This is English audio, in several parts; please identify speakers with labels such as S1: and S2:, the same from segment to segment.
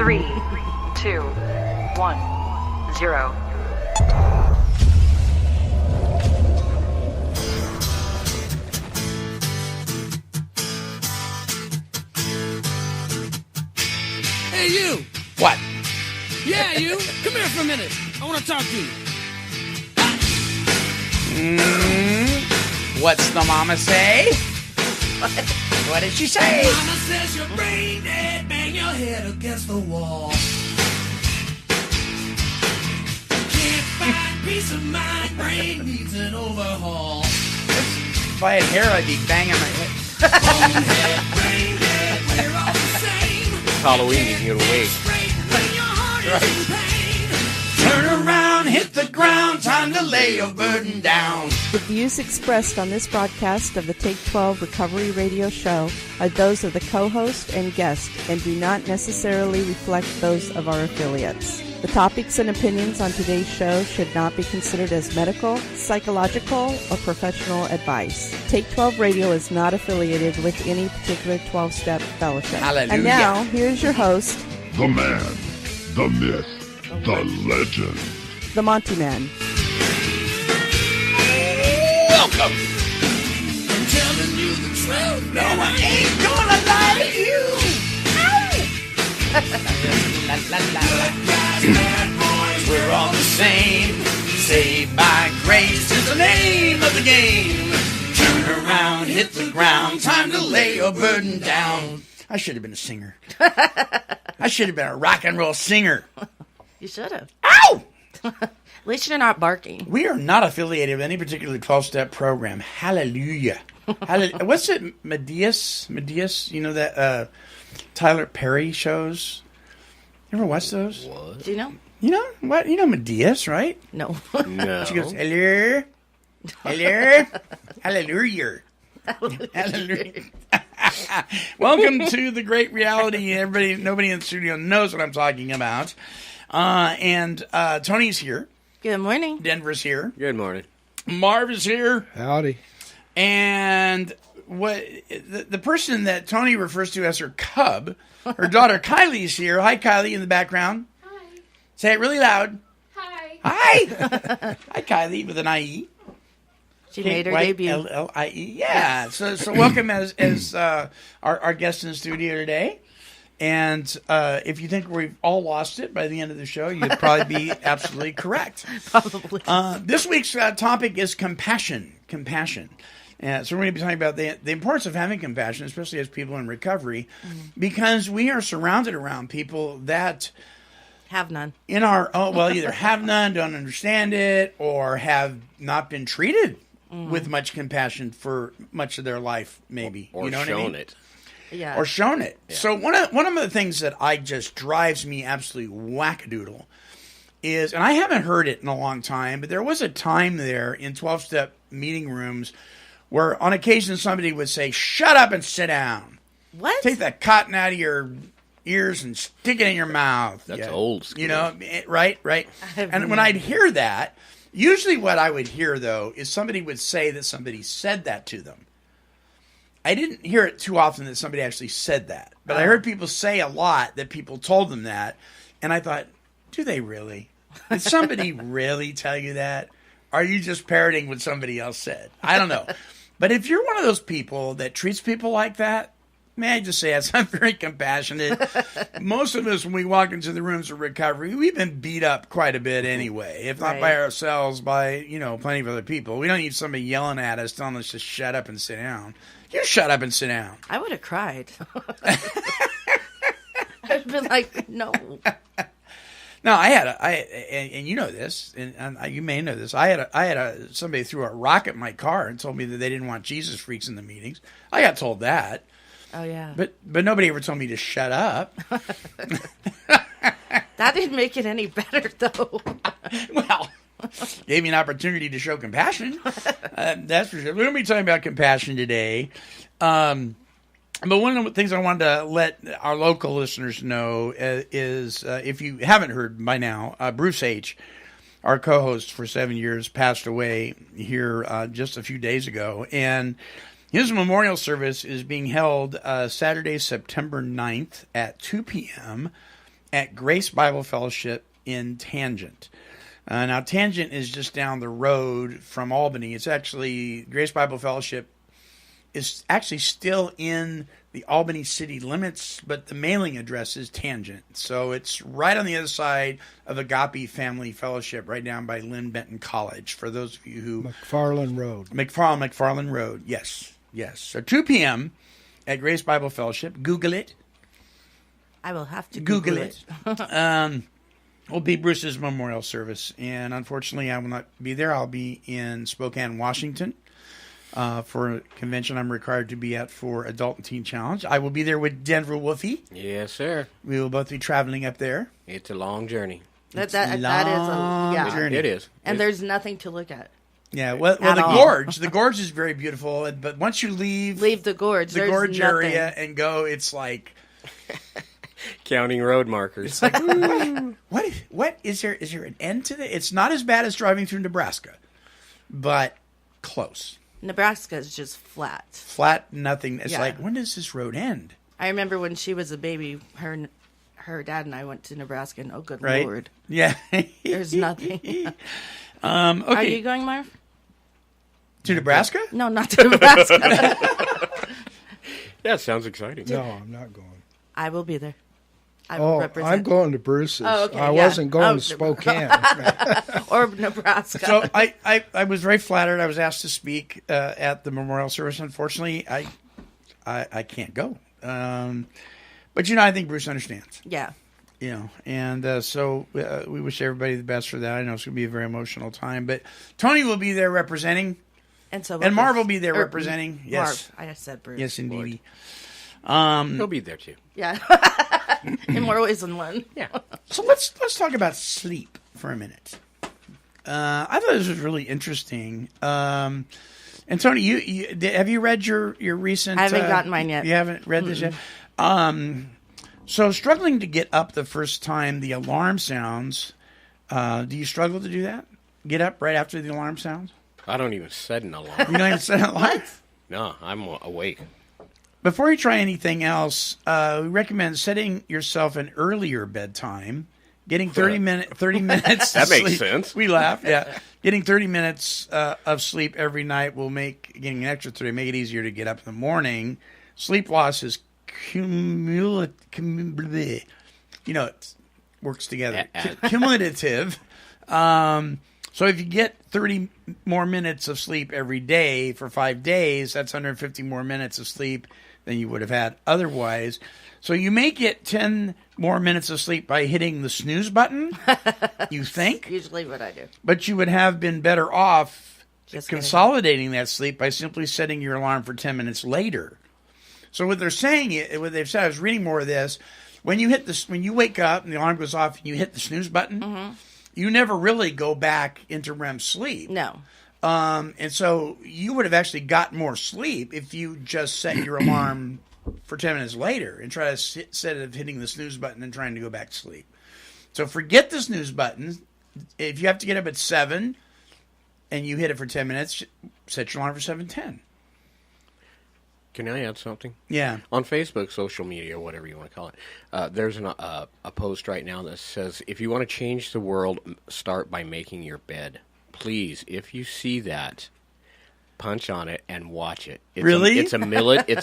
S1: 3, 2, 1, 0.
S2: Hey, you!
S3: What?
S2: Yeah, you! Come here for a minute. I want to talk to you.
S3: What's the mama say? What did she say?
S2: Mama says your brain dead, bang your head against the wall. Can't find peace of mind, brain needs an overhaul.
S3: If I had hair, I'd be banging my head.
S2: Bonehead, brain dead, we're all the same.
S4: Halloween, you can get away.
S3: Turn around, hit the ground, time to lay your burden down.
S5: The views expressed on this broadcast of the Take 12 Recovery Radio Show are those of the co-host and guest and do not necessarily reflect those of our affiliates. The topics and opinions on today's show should not be considered as medical, psychological, or professional advice. Take 12 Radio is not affiliated with any particular 12-step fellowship.
S3: Hallelujah.
S5: And now, here's your host,
S6: The man, the myth, the legend.
S5: the Monty Man.
S3: Welcome.
S2: I'm telling you the truth.
S3: No, I ain't gonna lie to you. La, la, la, la. We're all the same. Saved by grace is the name of the game. Turn around, hit the ground. Time to lay your burden down. I should have been a singer. I should have been a rock and roll singer.
S7: You should have.
S3: Ow!
S7: At least you're not barking.
S3: We are not affiliated with any particular 12-step program. Hallelujah. Hallelujah. What's it? Medias? You know that Tyler Perry shows? You ever watch those?
S4: What?
S7: Do you know?
S3: You know what? You know Medias, right?
S7: No.
S4: No.
S3: She goes, hello, hello, hallelujah. Hallelujah. Welcome to the great reality. Everybody, nobody in the studio knows what I'm talking about. And Tony's here.
S7: Good morning.
S3: Denver's here.
S4: Good morning.
S3: Marv is here.
S8: Howdy.
S3: And what the person that Tony refers to as her cub, her daughter Kylie's here. Hi, Kylie, in the background.
S9: Hi.
S3: Say it really loud.
S9: Hi.
S3: Hi. Hi, Kylie, with an I-E.
S7: She made her debut.
S3: L-L-I-E. Yeah. So welcome as our guest in the studio today. And if you think we've all lost it by the end of the show, you'd probably be absolutely correct.
S7: Probably.
S3: This week's topic is compassion. Compassion. And so we're going to be talking about the importance of having compassion, especially as people in recovery, because we are surrounded around people that
S7: Have none.
S3: in our either have none, don't understand it, or have not been treated with much compassion for much of their life, maybe.
S4: Or
S3: you know
S4: shown
S3: what I mean?
S4: it.
S7: Yeah.
S3: Or shown it.
S4: Yeah.
S3: So one of the things that I just drives me absolutely wackadoodle is, and I haven't heard it in a long time, but there was a time there in 12-step meeting rooms where on occasion somebody would say, shut up and sit down.
S7: What?
S3: Take that cotton out of your ears and stick it in your mouth.
S4: That's old school.
S3: You know, right? And when I'd hear that, usually what I would hear, though, is somebody would say that somebody said that to them. I didn't hear it too often that somebody actually said that. But I heard people say a lot that people told them that. And I thought, do they really? Did somebody really tell you that? Are you just parroting what somebody else said? I don't know. But if you're one of those people that treats people like that, may I just say, I'm very compassionate. Most of us, when we walk into the rooms of recovery, we've been beat up quite a bit anyway. If not by ourselves, by, plenty of other people. We don't need somebody yelling at us, telling us to shut up and sit down. You shut up and sit down.
S7: I would have cried. I'd been like, no.
S3: No, and you know this, and you may know this. I had somebody threw a rock at my car and told me that they didn't want Jesus freaks in the meetings. I got told that.
S7: Oh, yeah.
S3: But nobody ever told me to shut up.
S7: That didn't make it any better, though.
S3: Well, gave me an opportunity to show compassion. That's for sure. We're going to be talking about compassion today. But one of the things I wanted to let our local listeners know is, if you haven't heard by now, Bruce H., our co-host for 7 years, passed away here just a few days ago. And his memorial service is being held Saturday, September 9th at 2 p.m. at Grace Bible Fellowship in Tangent. Now, Tangent is just down the road from Albany. It's actually, Grace Bible Fellowship is actually still in the Albany city limits, but the mailing address is Tangent. So it's right on the other side of Agape Family Fellowship, right down by Lynn Benton College, for those of you who...
S4: McFarland Road.
S3: McFarland Road, yes. So 2 p.m. at Grace Bible Fellowship. Google it.
S7: I will have to
S3: Google it. Will be Bruce's memorial service, and unfortunately I will not be there. I'll be in Spokane, Washington, for a convention I'm required to be at for Adult and Teen Challenge. I will be there with Denver Wolfie.
S8: Yes, sir.
S3: We will both be traveling up there.
S8: It's a long journey.
S7: That is a
S3: journey.
S8: It is.
S7: And there's nothing to look at.
S3: Yeah, well
S7: At
S3: the
S7: all.
S3: the gorge is very beautiful, but once you leave
S7: the gorge,
S3: the
S7: there's
S3: gorge
S7: nothing.
S3: area and go, it's like...
S8: Counting road markers.
S3: It's like, what is there? Is there an end to it? It's not as bad as driving through Nebraska, but close.
S7: Nebraska is just flat.
S3: Flat, nothing. It's
S7: Yeah.
S3: like, when does this road end?
S7: I remember when she was a baby, her dad and I went to Nebraska, and oh, good
S3: Right?
S7: Lord.
S3: Yeah.
S7: There's nothing.
S3: Okay.
S7: Are you going, Marv?
S3: To Nebraska?
S7: No, not to Nebraska.
S8: Yeah, sounds exciting.
S4: No, I'm not going.
S7: I will be there. I will represent.
S4: I'm going to Bruce's.
S7: Oh, okay,
S4: I
S7: yeah.
S4: wasn't going
S7: Oh,
S4: to Spokane.
S7: Or Nebraska.
S3: So I was very flattered. I was asked to speak at the memorial service. Unfortunately, I can't go. But I think Bruce understands.
S7: Yeah.
S3: And so we wish everybody the best for that. I know it's going to be a very emotional time, but Tony will be there representing,
S7: And so
S3: and Marv will
S7: Bruce.
S3: be there
S7: Or
S3: representing. Yes,
S7: Marv. I said Bruce.
S3: yes, indeed.
S8: He'll be there too.
S7: Yeah. In more ways than one.
S8: Yeah.
S3: So let's talk about sleep for a minute. I thought this was really interesting. And Tony, you have you read your recent?
S7: I haven't gotten mine yet.
S3: You haven't read this yet. So struggling to get up the first time the alarm sounds. Do you struggle to do that? Get up right after the alarm sounds?
S8: I don't even set an alarm.
S3: You don't even set an alarm?
S8: No, I'm awake.
S3: Before you try anything else, we recommend setting yourself an earlier bedtime. Getting 30 minutes.
S8: That makes
S3: sleep.
S8: sense.
S3: We laugh. Yeah, getting 30 minutes of sleep every night will make getting an extra 30 make it easier to get up in the morning. Sleep loss is cumulative. It works together. Cumulative. So if you get 30 more minutes of sleep every day for 5 days, that's 150 more minutes of sleep than you would have had otherwise. So you may get 10 more minutes of sleep by hitting the snooze button, you think,
S7: Usually what I do.
S3: but you would have been better off
S7: Just kidding.
S3: consolidating that sleep by simply setting your alarm for 10 minutes later. So what they're saying, what they've said, I was reading more of this, when you wake up and the alarm goes off and you hit the snooze button, you never really go back into REM sleep.
S7: No.
S3: And so you would have actually gotten more sleep if you just set your alarm for 10 minutes later and try to instead of hitting the snooze button and trying to go back to sleep. So forget the snooze button. If you have to get up at 7 and you hit it for 10 minutes, set your alarm for 7:10.
S8: Can I add something?
S3: Yeah.
S8: On Facebook, social media, whatever you want to call it, there's a post right now that says, if you want to change the world, start by making your bed. Please, if you see that, punch on it and watch it.
S3: Really?
S8: It's a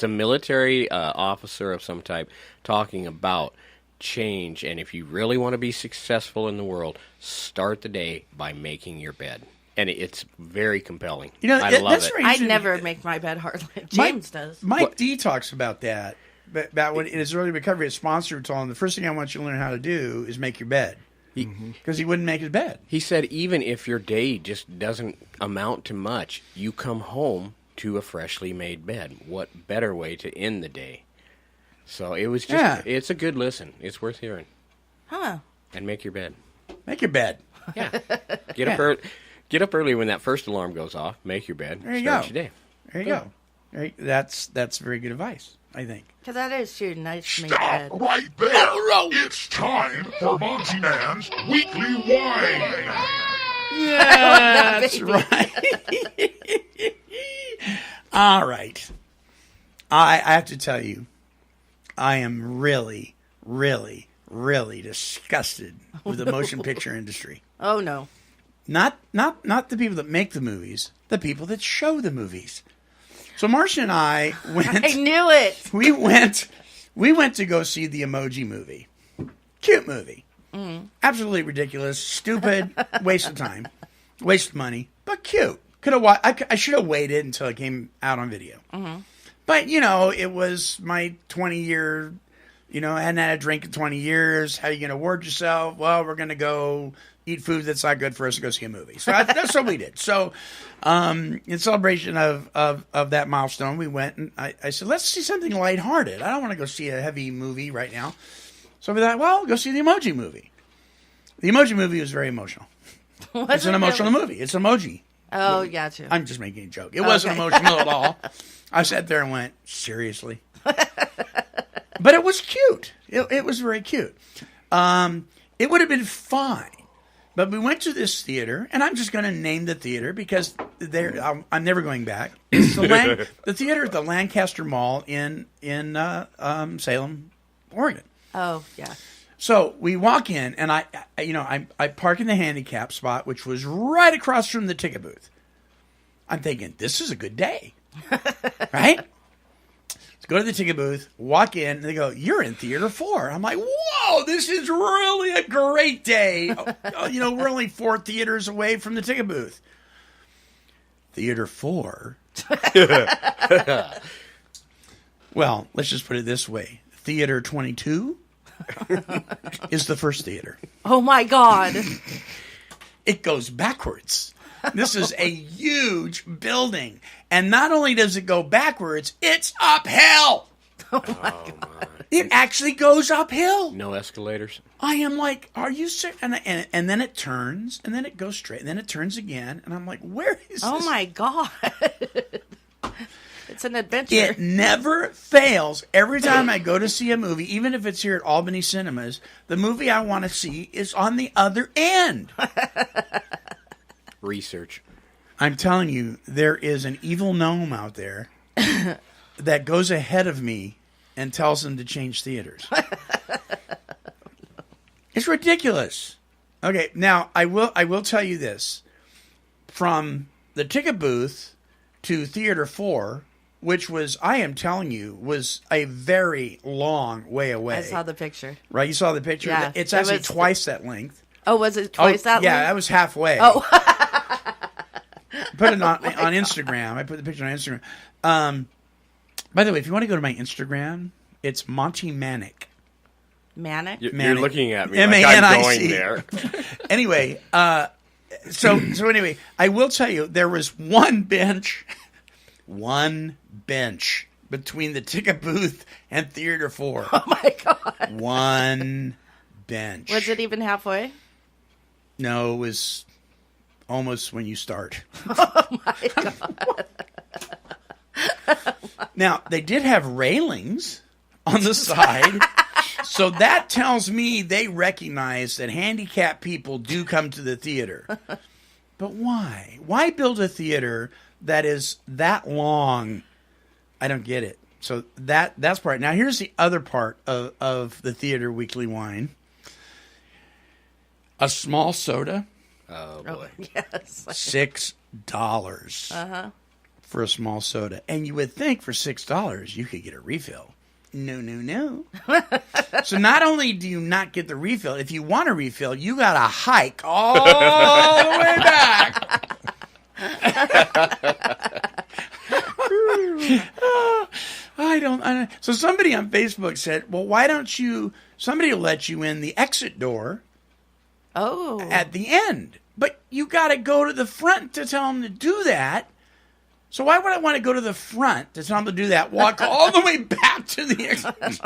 S8: military officer of some type talking about change, and if you really want to be successful in the world, start the day by making your bed. And it's very compelling. I love
S3: that's
S8: it.
S3: very
S7: I
S3: interesting.
S7: never make my bed hard. James does.
S3: Mike D talks about that. About when in his early recovery, his sponsor told him the first thing I want you to learn how to do is make your bed. Because he wouldn't make his bed.
S8: He said even if your day just doesn't amount to much, you come home to a freshly made bed. What better way to end the day? So it was just, it's a good listen. It's worth hearing.
S7: Huh.
S8: And make your bed.
S3: Make your bed.
S8: Yeah. Get up early when that first alarm goes off. Make your bed.
S3: There you
S8: Start
S3: go.
S8: your day.
S3: There you go. Right? That's very good advice, I think.
S7: Because that is true. Nice to make
S6: Stop
S7: bed.
S6: right there. It's time for Monty Man's Weekly Wine.
S3: That's right. All right. I have to tell you, I am really, really, really disgusted with the motion picture industry.
S7: Oh no.
S3: Not the people that make the movies, the people that show the movies. So Marcia and I went.
S7: I knew it.
S3: We went to go see the Emoji Movie. Cute movie. Absolutely ridiculous, stupid, waste of time, waste of money, but cute. I should have waited until it came out on video. But it was my 20-year. I hadn't had a drink in 20 years. How are you going to reward yourself? Well, we're going to go eat food that's not good for us and go see a movie. So that's what we did. So in celebration of that milestone, we went and I said, let's see something lighthearted. I don't want to go see a heavy movie right now. So we thought, well, go see the Emoji Movie. The Emoji Movie was very emotional. It's an emotional movie. It's emoji.
S7: Oh, gotcha.
S3: I'm just making a joke. It wasn't emotional at all. I sat there and went, seriously? But it was cute. It was very cute. It would have been fine. But we went to this theater, and I'm just going to name the theater because I'm never going back. It's the theater at the Lancaster Mall in Salem, Oregon.
S7: Oh, yeah.
S3: So we walk in, and I park in the handicap spot, which was right across from the ticket booth. I'm thinking, this is a good day, right? Let's go to the ticket booth, walk in, and they go, you're in Theater 4. I'm like, whoa, this is really a great day. We're only 4 theaters away from the ticket booth. Theater 4? Well, let's just put it this way. Theater 22 is the first theater.
S7: Oh, my God.
S3: It goes backwards. This is a huge building. And not only does it go backwards, it's uphill.
S7: Oh, my God.
S3: It actually goes uphill.
S8: No escalators.
S3: I am like, are you serious? And then it turns, and then it goes straight, and then it turns again. And I'm like, where is this?
S7: Oh, my God. It's an adventure.
S3: It never fails. Every time I go to see a movie, even if it's here at Albany Cinemas, the movie I want to see is on the other end.
S8: Research.
S3: I'm telling you, there is an evil gnome out there that goes ahead of me and tells them to change theaters. It's ridiculous. Okay, now I will tell you this. From the ticket booth to Theater 4, which was, I am telling you, was a very long way away.
S7: I saw the picture.
S3: Right, you saw the picture?
S7: Yeah,
S3: it's actually twice that length.
S7: Oh, was it twice that
S3: Yeah,
S7: length?
S3: that was halfway.
S7: Oh.
S3: Put it on Instagram. I put the picture on Instagram. By the way, if you want to go to my Instagram, it's Monty Manic.
S7: Manic?
S8: You're looking at me
S3: M-A-N-I-C.
S8: like I'm going there.
S3: Anyway, so anyway, I will tell you, there was one bench between the ticket booth and Theater 4.
S7: Oh, my God.
S3: One bench.
S7: Was it even halfway?
S3: No, it was almost when you start.
S7: Oh, my God.
S3: Now, they did have railings on the side, so that tells me they recognize that handicapped people do come to the theater. But why? Why build a theater that is that long? I don't get it. So that's part. Now, here's the other part of the Theater Weekly Wine. A small soda.
S8: Oh, boy.
S7: Yes.
S3: $6 for a small soda. And you would think for $6 you could get a refill. No. So not only do you not get the refill, if you want a refill, you got to hike all the way back. I don't. So somebody on Facebook said, well, why don't somebody will let you in the exit door at the end. But you got to go to the front to tell them to do that. So why would I want to go to the front to tell them to do that? Walk all the way back to the exit.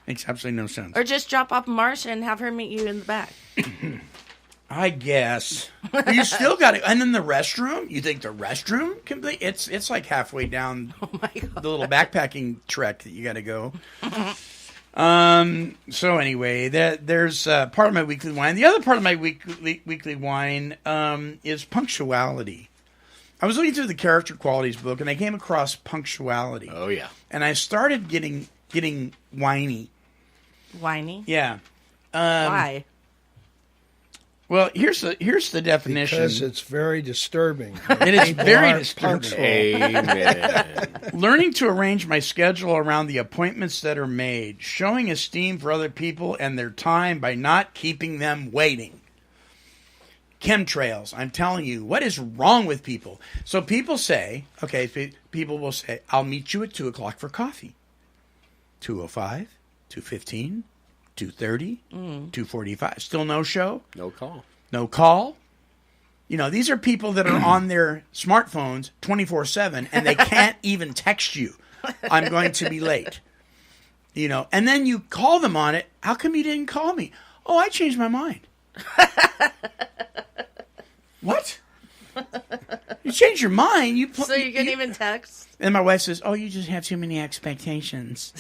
S3: Makes absolutely no sense.
S7: Or just drop off Marcia and have her meet you in the back.
S3: I guess. But you still got to. And then the restroom. You think the restroom can be? It's like halfway down the little backpacking trek that you got to go. So anyway, there's part of my weekly wine. The other part of my weekly wine is punctuality. I was looking through the character qualities book, and I came across punctuality.
S8: Oh, yeah.
S3: And I started getting whiny.
S7: Whiny?
S3: Yeah.
S7: Why?
S3: Well, here's the definition.
S4: Because it's very disturbing.
S3: It is very
S4: Aren't
S3: disturbing.
S4: punctual.
S8: Amen.
S3: Learning to arrange my schedule around the appointments that are made, showing esteem for other people and their time by not keeping them waiting. Chemtrails, I'm telling you, what is wrong with people? So people say, people will say, I'll meet you at 2 o'clock for coffee. 2:05, 2:15, 2:30, 2:45. Still no show?
S8: No call.
S3: No call? You know, these are people that are on their smartphones 24/7 and they can't even text you. I'm going to be late. You know, and then you call them on it. How come you didn't call me? Oh, I changed my mind. What? You changed your mind.
S7: So you can even text?
S3: And my wife says, "Oh, you just have too many expectations."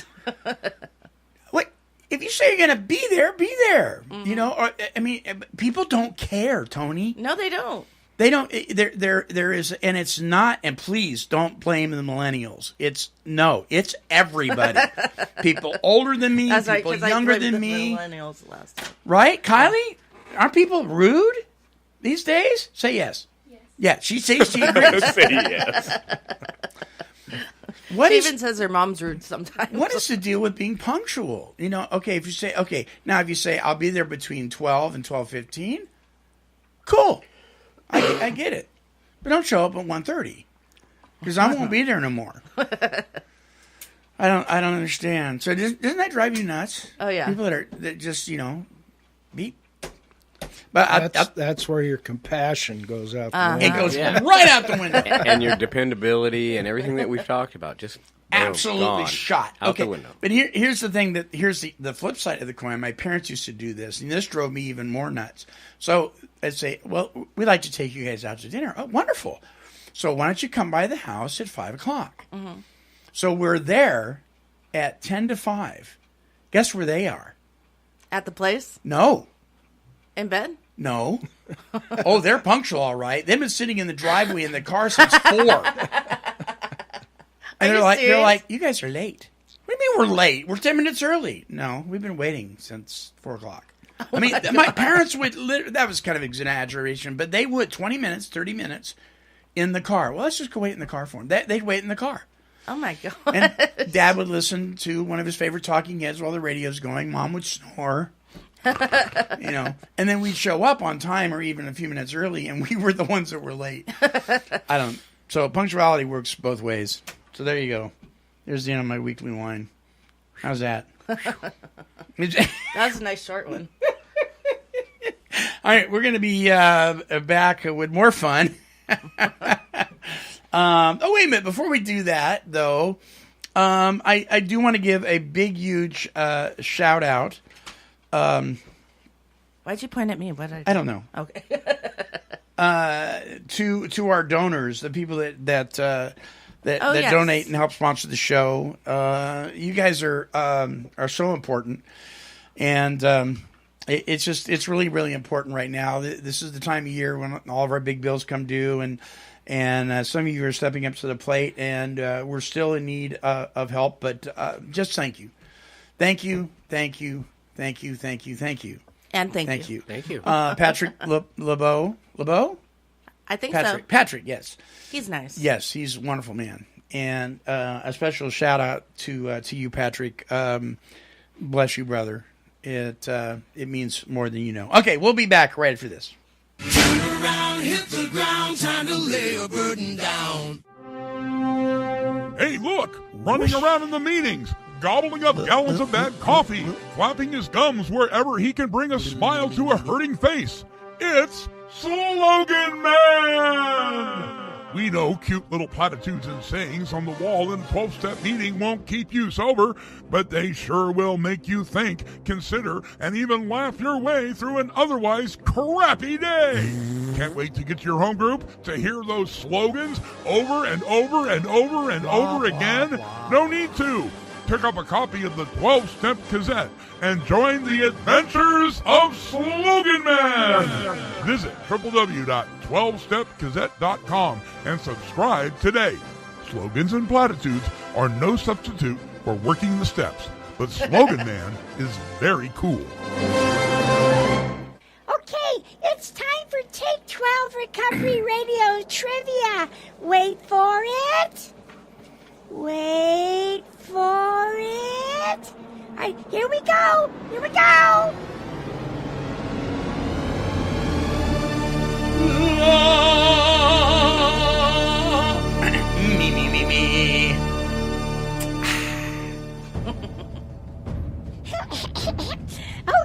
S3: What? If you say you're going to be there, be there.
S7: Mm-hmm.
S3: You know, or, I mean, people don't care, Tony.
S7: No, they don't.
S3: They don't. There is, and it's not. And please don't blame the millennials. It's everybody. People older than me,
S7: That's
S3: people
S7: right, 'cause
S3: younger
S7: I blamed
S3: than
S7: the
S3: me.
S7: Millennials last time.
S3: Right, Kylie? Aren't people rude these days? Say yes. Yeah, she says she agrees.
S8: Say yes.
S3: What
S7: She
S3: is
S7: even says her mom's rude sometimes.
S3: what is the deal with being punctual? You know, okay, if you say if you say I'll be there between 12 and 12:15, cool. I get it. But don't show up at 1:30 because I won't be there no more. I don't understand. So doesn't that drive you nuts?
S7: Oh, yeah.
S3: People that just beep. But
S4: That's where your compassion goes out the
S7: Uh-huh.
S4: window.
S3: it goes
S8: Yeah.
S3: right out the window.
S8: And your dependability and everything that we've talked about just
S3: Absolutely
S8: gone
S3: shot.
S8: out
S3: Okay,
S8: the window.
S3: but here's the thing here's the flip side of the coin. My parents used to do this, and this drove me even more nuts. So I'd say, well, we'd like to take you guys out to dinner. Oh, wonderful. So why don't you come by the house at 5 o'clock? Mm-hmm. So we're there at 10 to 5. Guess where they are?
S7: At the place?
S3: No.
S7: In bed?
S3: No. Oh, they're punctual, all right. They've been sitting in the driveway in the car since 4. And
S7: you
S3: they're
S7: serious?
S3: like, you guys are late. What do you mean we're late? We're 10 minutes early. No, we've been waiting since 4 o'clock. I mean, my parents would, that was kind of exaggeration, but they would 20 minutes, 30 minutes in the car. Well, let's just go wait in the car for them. They'd wait in the car.
S7: Oh, my God.
S3: And Dad would listen to one of his favorite talking heads while the radio's going. Mom would snore. And then we'd show up on time or even a few minutes early, and we were the ones that were late. So punctuality works both ways. So there you go. There's the end of my weekly wine. How's that?
S7: That was a nice short one.
S3: All right, we're going to be back with more fun. Oh, wait a minute. Before we do that, though, I do want to give a big, huge shout out.
S7: Why'd you point at me? What did I do?
S3: I don't know.
S7: Okay.
S3: To our donors, the people that
S7: Yes.
S3: donate and help sponsor the show. You guys are so important, and it's really, really important right now. This is the time of year when all of our big bills come due, and some of you are stepping up to the plate, and we're still in need of help. But just thank you. And thank you.
S7: Thank you.
S3: Thank you. Patrick LeBeau?
S7: I think
S3: Patrick.
S7: so.
S3: Patrick, yes.
S7: He's nice.
S3: Yes, he's a wonderful man. And a special shout out to you, Patrick. Bless you, brother. It means more than you know. Okay, we'll be back right after this.
S2: Turn around, hit the ground, time to lay a burden down.
S6: Hey, look! Running around in the meetings, gobbling up gallons of bad coffee, flapping his gums wherever he can bring a smile to a hurting face. It's Slogan Man! We know cute little platitudes and sayings on the wall in a 12-step meeting won't keep you sober, but they sure will make you think, consider, and even laugh your way through an otherwise crappy day. Can't wait to get to your home group to hear those slogans over and over and over and over again? No need to. Pick up a copy of the 12-Step Gazette and join the adventures of Slogan Man. Visit www.12stepgazette.com and subscribe today. Slogans and platitudes are no substitute for working the steps, but Slogan Man is very cool.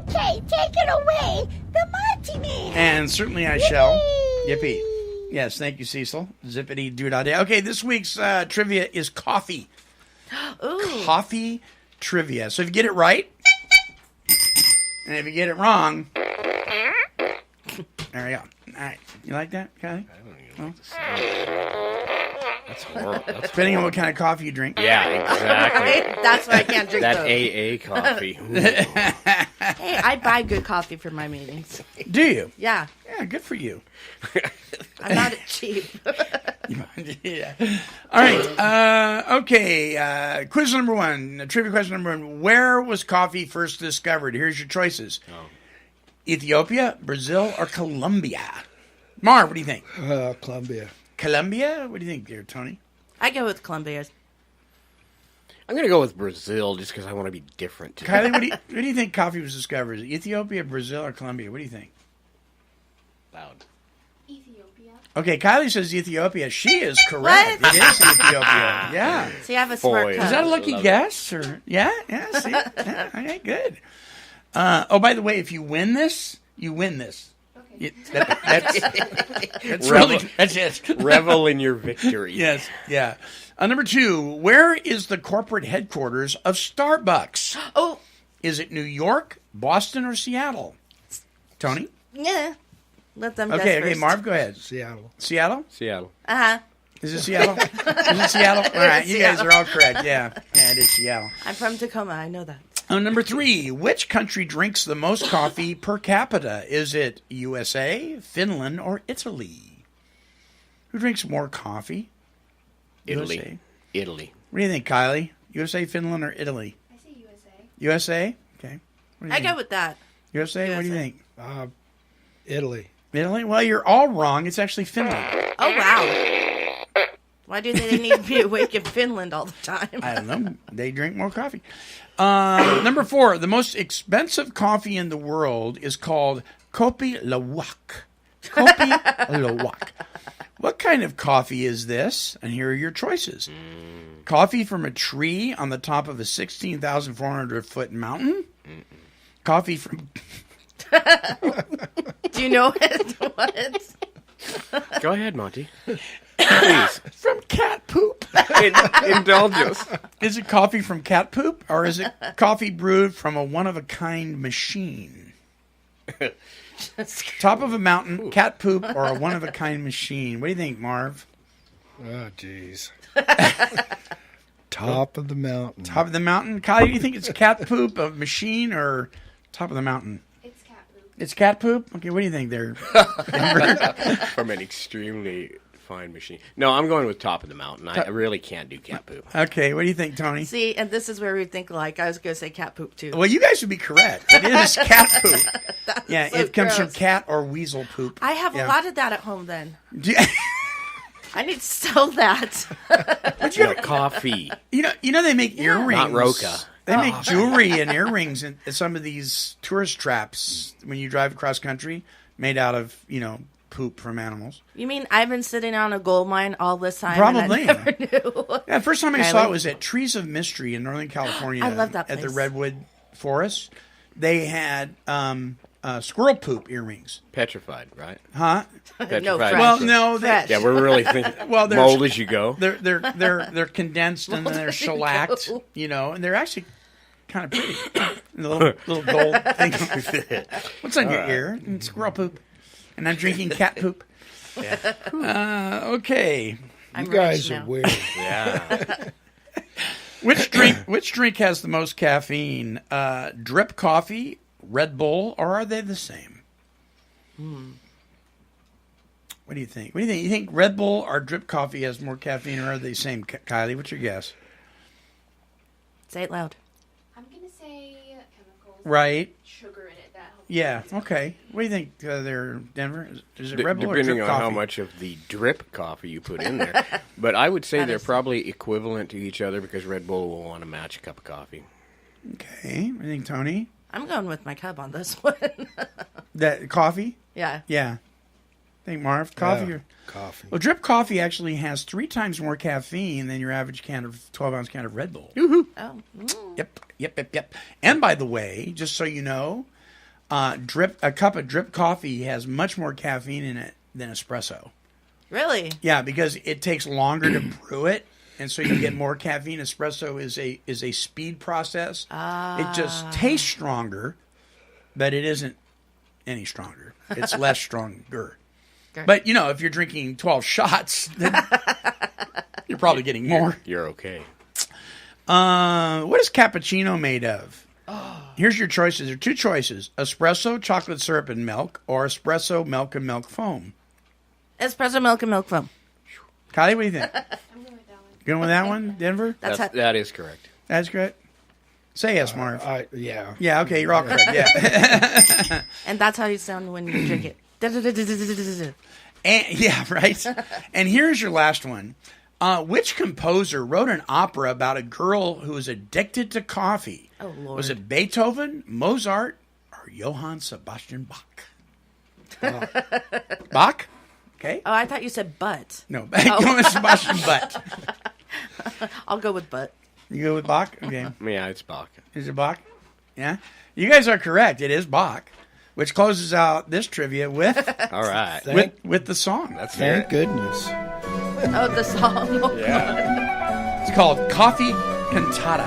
S9: Okay, take it away. The martini.
S3: And certainly I shall. Yippee. Yes, thank you, Cecil. Zippity doo dah day. Okay, this week's trivia is coffee.
S7: Ooh.
S3: Coffee trivia. So if you get it right, and if you get it wrong, there we go. All right. You like that, Kylie?
S8: That's horrible. That's
S3: Depending on what kind of coffee you drink.
S8: Yeah, exactly.
S7: That's why I can't drink
S8: That
S7: those.
S8: AA coffee. Ooh.
S7: Hey, I buy good coffee for my meetings.
S3: Do you?
S7: Yeah,
S3: Yeah, good for you.
S7: I'm not cheap.
S3: Yeah. All right. Okay. Quiz number one. Trivia question number one. Where was coffee first discovered? Here's your choices. Ethiopia, Brazil, or Colombia? Marv, what do you think?
S4: Columbia.
S3: Colombia? What do you think, dear Tony?
S7: I go with Colombia.
S8: I'm going to go with Brazil just because I want to be different. Today.
S3: Kylie, what do you think coffee was discovered? Is it Ethiopia, Brazil, or Colombia? What do you think?
S8: Loud.
S9: Ethiopia.
S3: Okay, Kylie says Ethiopia. She is correct.
S7: What?
S3: It is Ethiopia. Yeah.
S7: See, I have a smart
S8: Boy.
S7: cup.
S3: Is that a lucky
S8: Love it.
S3: guess? Or yeah, see, yeah, okay, good. Oh, by the way, if you win this, you win this.
S9: Okay.
S3: That's really that's it.
S8: Revel in your victory.
S3: Yes, yeah. Number two, where is the corporate headquarters of Starbucks?
S7: Oh,
S3: Is it New York, Boston, or Seattle? Tony?
S7: yeah. Let them guess
S3: Okay,
S7: first.
S3: Marv, go ahead.
S4: Seattle.
S3: Seattle?
S8: Seattle.
S7: Uh-huh.
S3: Is it Seattle? Is it Seattle? All right, you guys
S7: Seattle.
S3: are all correct. Yeah, it is Seattle.
S7: I'm from Tacoma. I know that.
S3: Number three, which country drinks the most coffee per capita? Is it USA, Finland, or Italy? Who drinks more coffee?
S8: Italy.
S3: USA.
S8: Italy.
S3: What do you think, Kylie? USA, Finland, or Italy?
S9: I say USA.
S3: USA? Okay. What do you
S7: I
S3: think?
S7: go with that.
S3: USA? What do you
S7: USA.
S3: think?
S4: Italy.
S3: Italy? Well, you're all wrong. It's actually Finland.
S7: Oh, wow. Why do they need to be awake in Finland all the time?
S3: I don't know. They drink more coffee. Number four, the most expensive coffee in the world is called Kopi Luwak. Kopi Luwak. What kind of coffee is this? And here are your choices. Coffee from a tree on the top of a 16,400-foot mountain? Coffee from...
S7: Do you know it? What?
S8: Go ahead, Monty. Please.
S3: From cat poop.
S8: Indulge us.
S3: Is it coffee from cat poop, or is it coffee brewed from a one-of-a-kind machine? Top of a mountain, cat poop, or a one-of-a-kind machine? What do you think, Marv?
S4: Oh, jeez. Top of the mountain.
S3: Top of the mountain? Kyle, do you think it's cat poop, a machine, or top of the mountain?
S9: It's cat poop.
S3: It's cat poop? Okay, what do you think there?
S8: From an extremely fine machine. No, I'm going with top of the mountain. I really can't do cat poop.
S3: Okay, what do you think, Tony?
S7: See, and this is where we think like. I was going to say cat poop, too.
S3: Well, you guys would be correct. It is cat poop. Yeah,
S7: so
S3: it comes from
S7: gross.
S3: cat or weasel poop.
S7: I have
S3: Yeah.
S7: a lot of that at home, then.
S3: Do you,
S7: I need to sell that.
S8: No, coffee.
S3: you know they make earrings.
S8: Not Roca.
S3: They make jewelry and earrings in some of these tourist traps when you drive across country, made out of, poop from animals.
S7: You mean I've been sitting on a gold mine all this time?
S3: Probably.
S7: And I never knew.
S3: Yeah, first time I saw it was at Trees of Mystery in Northern California.
S7: I love that
S3: At the
S7: place.
S3: Redwood Forest. They had squirrel poop earrings.
S8: Petrified, right?
S3: Huh?
S8: Petrified.
S7: No, fresh.
S3: Well, no,
S7: Fresh.
S8: Yeah, we're really thinking
S3: Well, there's-
S8: mold as you go.
S3: they're condensed and then they're
S7: as you
S3: shellacked,
S7: go.
S3: and they're actually kind of pretty. And the little gold thing. What's on your ear? And squirrel poop. And I'm drinking cat poop. Okay.
S7: I'm
S4: You guys
S7: rich
S4: are
S7: now.
S4: weird.
S8: Yeah.
S3: Which drink has the most caffeine? Drip coffee, Red Bull, or are they the same? What do you think? You think Red Bull or drip coffee has more caffeine, or are they the same? Kylie, what's your guess?
S7: Say it loud.
S9: I'm gonna say chemicals.
S3: Right.
S9: Sugar in it. That helps.
S3: Yeah. Okay. What do you think there, Denver? Is it Red Bull or
S8: Depending
S3: drip
S8: on
S3: coffee?
S8: how much of the drip coffee you put in there. But I would say
S7: That
S8: they're
S7: is-
S8: probably equivalent to each other because Red Bull will want to match a cup of coffee.
S3: Okay. What do you think, Tony?
S7: I'm going with my cub on this one.
S3: That coffee?
S7: Yeah.
S3: Yeah. Think Marv, coffee
S4: Yeah,
S3: or
S4: coffee.
S3: well, drip coffee actually has 3 times more caffeine than your average 12-ounce can of Red Bull.
S7: Oh.
S3: Yep. And by the way, just so you know, A cup of drip coffee has much more caffeine in it than espresso.
S7: Really?
S3: Yeah, because it takes longer to brew it, and so you get more caffeine. Espresso is a speed process. It just tastes stronger, but it isn't any stronger. It's less stronger.
S7: Okay.
S3: But, if you're drinking 12 shots, then you're probably getting more.
S8: You're okay.
S3: What is cappuccino made of? Here's your choices. There are two choices. Espresso, chocolate syrup, and milk, or espresso, milk, and milk foam.
S7: Espresso milk and milk foam.
S3: Kylie, what do you think?
S9: I'm going with that one.
S3: Going with that one, Denver?
S8: That is correct.
S3: That's correct. Say yes, Marv.
S4: Yeah.
S3: Yeah, okay, you're all correct. Yeah.
S7: And that's how you sound when you drink it.
S3: And, yeah, right. And here's your last one. Which composer wrote an opera about a girl who was addicted to coffee?
S7: Oh, Lord.
S3: Was it Beethoven, Mozart, or Johann Sebastian Bach? Bach? Okay.
S7: Oh, I thought you said butt.
S3: No, Johann Sebastian Bach.
S7: I'll go with butt.
S3: You go with Bach? Okay.
S8: Yeah, it's Bach.
S3: Is it Bach? Yeah. You guys are correct. It is Bach, which closes out this trivia with
S8: All right.
S3: with the song.
S8: That's fair.
S4: Thank goodness.
S7: Oh, the song.
S8: Yeah.
S3: It's called Coffee Cantata.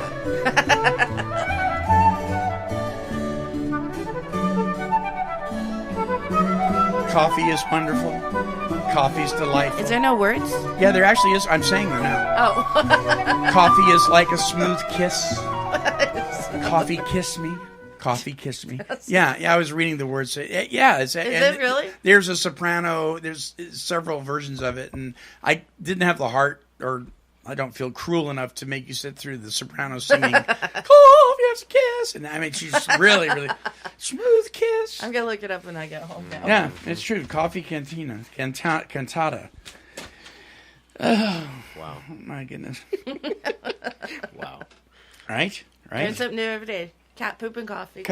S3: Coffee is wonderful. Coffee's delightful.
S7: Is there no words?
S3: Yeah, there actually is. I'm saying them now.
S7: Oh.
S3: Coffee is like a smooth kiss. Coffee kiss me. Coffee kiss me. Yeah, I was reading the words. Yeah, is
S7: it really?
S3: There's a soprano. There's several versions of it, and I didn't have the heart, or I don't feel cruel enough to make you sit through the soprano singing. Coffee has a kiss, and I mean she's really, really smooth kiss.
S7: I'm gonna look it up when I get home now.
S3: Yeah, it's true. Coffee cantata. Oh,
S8: Wow.
S3: my goodness.
S8: Wow.
S3: Right.
S7: Learn something new every day. Cat poop and coffee.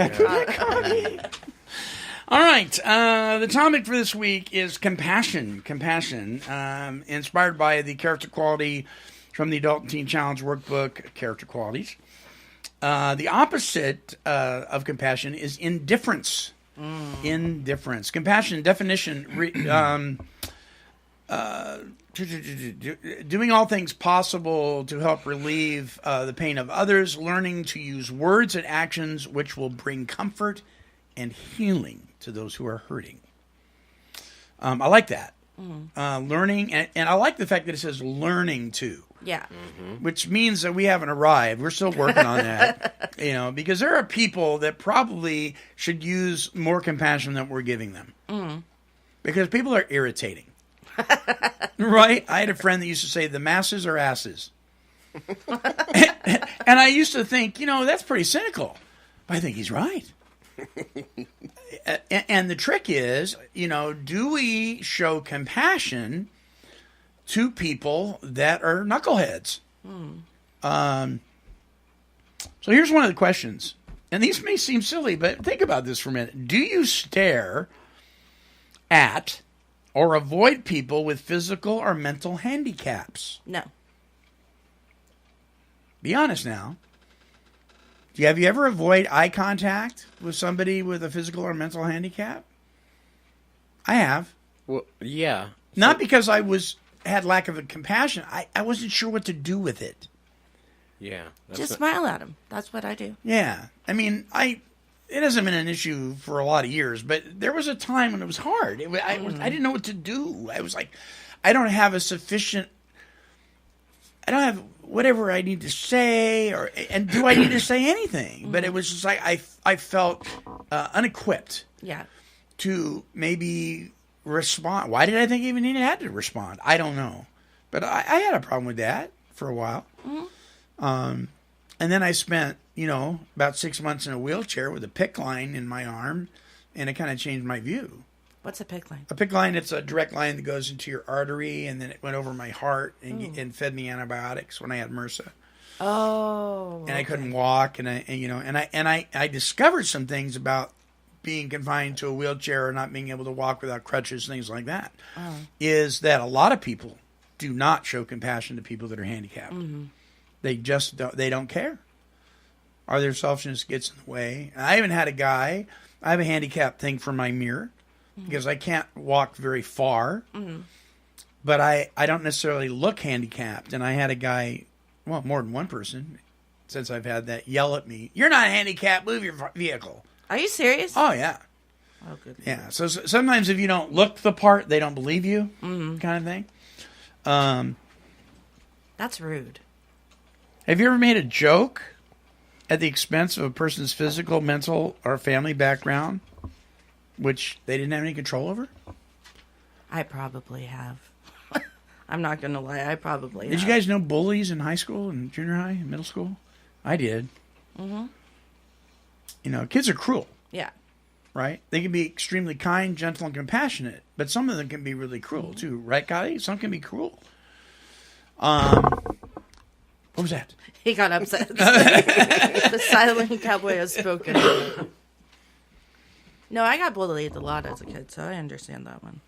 S3: All right. The topic for this week is compassion. Compassion, inspired by the character quality from the Adult and Teen Challenge workbook, Character Qualities. The opposite of compassion is indifference. Indifference. Compassion definition. Doing all things possible to help relieve the pain of others, learning to use words and actions which will bring comfort and healing to those who are hurting. I like that. Learning, and I like the fact that it says learning to.
S7: Yeah.
S3: Which means that we haven't arrived. We're still working on that, because there are people that probably should use more compassion than we're giving them. Because people are irritating. Right? I had a friend that used to say, the masses are asses. And I used to think, that's pretty cynical. But I think he's right. And the trick is, do we show compassion to people that are knuckleheads? So here's one of the questions. And these may seem silly, but think about this for a minute. Do you stare at or avoid people with physical or mental handicaps?
S7: No.
S3: Be honest now. Have you ever avoided eye contact with somebody with a physical or mental handicap? I have.
S8: Well, yeah.
S3: Not because I had lack of compassion. I wasn't sure what to do with it.
S8: Yeah.
S7: Just smile at him. That's what I do.
S3: Yeah. I mean, it hasn't been an issue for a lot of years, but there was a time when it was hard. I didn't know what to do. I was like, I don't have whatever I need to say, and do I need to say anything? But it was just like I felt unequipped.
S7: Yeah.
S3: To maybe respond. Why did I think I even had to respond? I don't know. But I had a problem with that for a while. And then I spent, about 6 months in a wheelchair with a PICC line in my arm, and it kind of changed my view.
S7: What's a PICC line?
S3: A PICC line, it's a direct line that goes into your artery, and then it went over my heart and fed me antibiotics when I had MRSA.
S7: Oh.
S3: And I couldn't walk, and I discovered some things about being confined to a wheelchair or not being able to walk without crutches, things like that. Is that a lot of people do not show compassion to people that are handicapped. They just don't care. Or their selfishness gets in the way. I even had a guy I have a handicap thing for my mirror because I can't walk very far. But I don't necessarily look handicapped. And I had a guy, well, more than one person, since I've had that, yell at me, "You're not handicapped, move your vehicle."
S7: Are you serious?
S3: Oh, yeah.
S7: Oh, good.
S3: Yeah. So sometimes if you don't look the part, they don't believe you, kind of thing.
S7: That's rude.
S3: Have you ever made a joke at the expense of a person's physical, mental, or family background, which they didn't have any control over?
S7: I probably have. I'm not going to lie. I probably have.
S3: Did you guys know bullies in high school and junior high and middle school? I did.
S7: Mm-hmm.
S3: You know, kids are cruel,
S7: Yeah.
S3: right? They can be extremely kind, gentle, and compassionate, but some of them can be really cruel too, right, Gotti? Some can be cruel. What was that?
S7: He got upset. The silent cowboy has spoken. No, I got bullied a lot as a kid, so I understand that one.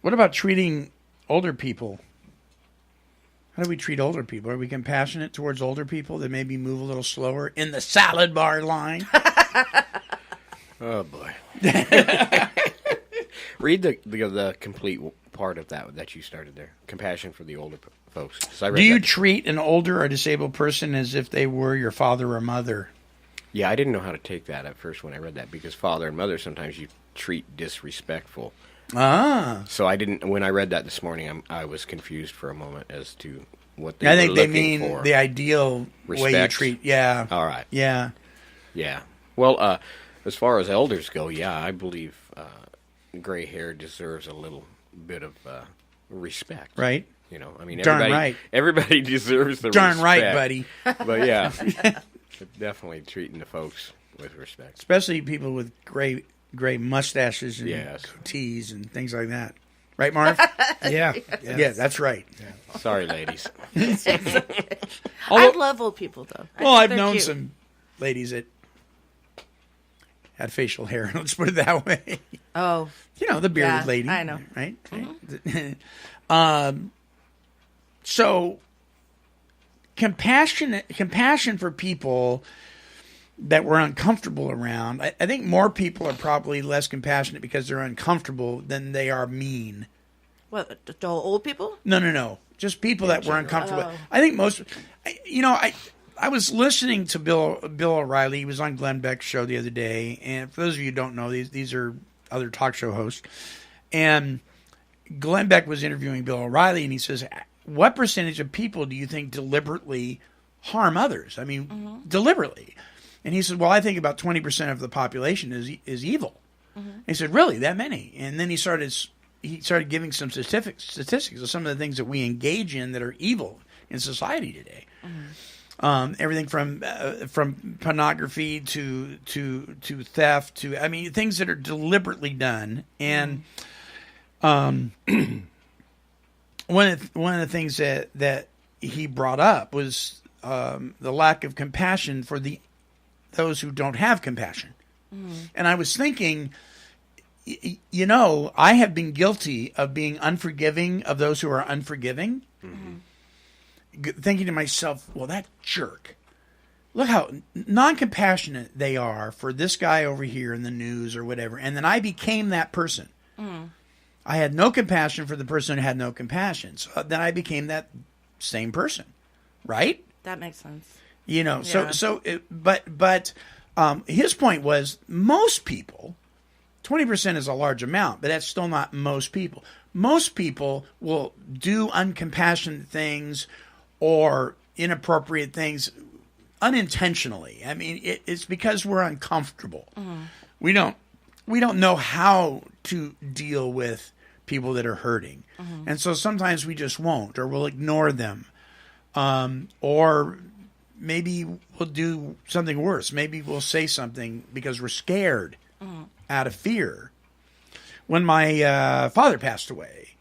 S3: What about treating older people? How do we treat older people? Are we compassionate towards older people that maybe move a little slower in the salad bar line?
S8: Oh boy! Read the complete part of that you started there. Compassion for the older folks. 'Cause I read
S3: Do you
S8: that.
S3: treat an older or disabled person as if they were your father or mother?
S8: Yeah, I didn't know how to take that at first when I read that because father and mother sometimes you treat disrespectful.
S3: Ah.
S8: So I didn't. When I read that this morning, I was confused for a moment as to what they
S3: I
S8: were
S3: think they
S8: looking
S3: mean
S8: for.
S3: the ideal way you
S8: Respect.
S3: treat. Yeah.
S8: All right.
S3: Yeah.
S8: Yeah. Well, as far as elders go, yeah, I believe gray hair deserves a little bit of respect.
S3: Right.
S8: You know, I mean,
S3: Darn
S8: everybody,
S3: right.
S8: Everybody deserves the
S3: Darn
S8: respect.
S3: right, buddy.
S8: But yeah, definitely treating the folks with respect.
S3: Especially people with gray mustaches and
S8: Yes.
S3: goatees and things like that. Right, Marv?
S4: Yeah.
S3: Yeah, that's right.
S8: Sorry, ladies.
S7: I love old people, though. I
S3: Well,
S7: think
S3: I've
S7: they're
S3: known
S7: cute.
S3: some ladies that had facial hair. Let's put it that way.
S7: Oh,
S3: You know, the bearded
S7: Yeah,
S3: lady.
S7: I know.
S3: Right? So, compassion for people that we're uncomfortable around. I think more people are probably less compassionate because they're uncomfortable than they are mean.
S7: what? The old people?
S3: No. Just people that we're uncomfortable with. I think most, I was listening to Bill O'Reilly. He was on Glenn Beck's show the other day. And for those of you who don't know, these are other talk show hosts. And Glenn Beck was interviewing Bill O'Reilly, and he says, what percentage of people do you think deliberately harm others? I mean, deliberately. And he said, well, I think about 20% of the population is evil. And he said, really, that many? And then he started giving some statistics of some of the things that we engage in that are evil in society today. Everything from pornography to theft to, I mean, things that are deliberately done. And one of the things that he brought up was the lack of compassion for those who don't have compassion. And I was thinking, I have been guilty of being unforgiving of those who are unforgiving. Thinking to myself, well, that jerk. Look how non-compassionate they are for this guy over here in the news or whatever. And then I became that person. I had no compassion for the person who had no compassion. So then I became that same person. Right?
S7: That makes sense.
S3: Yeah. But his point was most people, 20% is a large amount, but that's still not most people. Most people will do uncompassionate things or inappropriate things unintentionally. I mean, it's because we're uncomfortable. We don't know how to deal with people that are hurting. And so sometimes we just won't, or we'll ignore them. Or maybe we'll do something worse. Maybe we'll say something because we're scared out of fear. When my father passed away,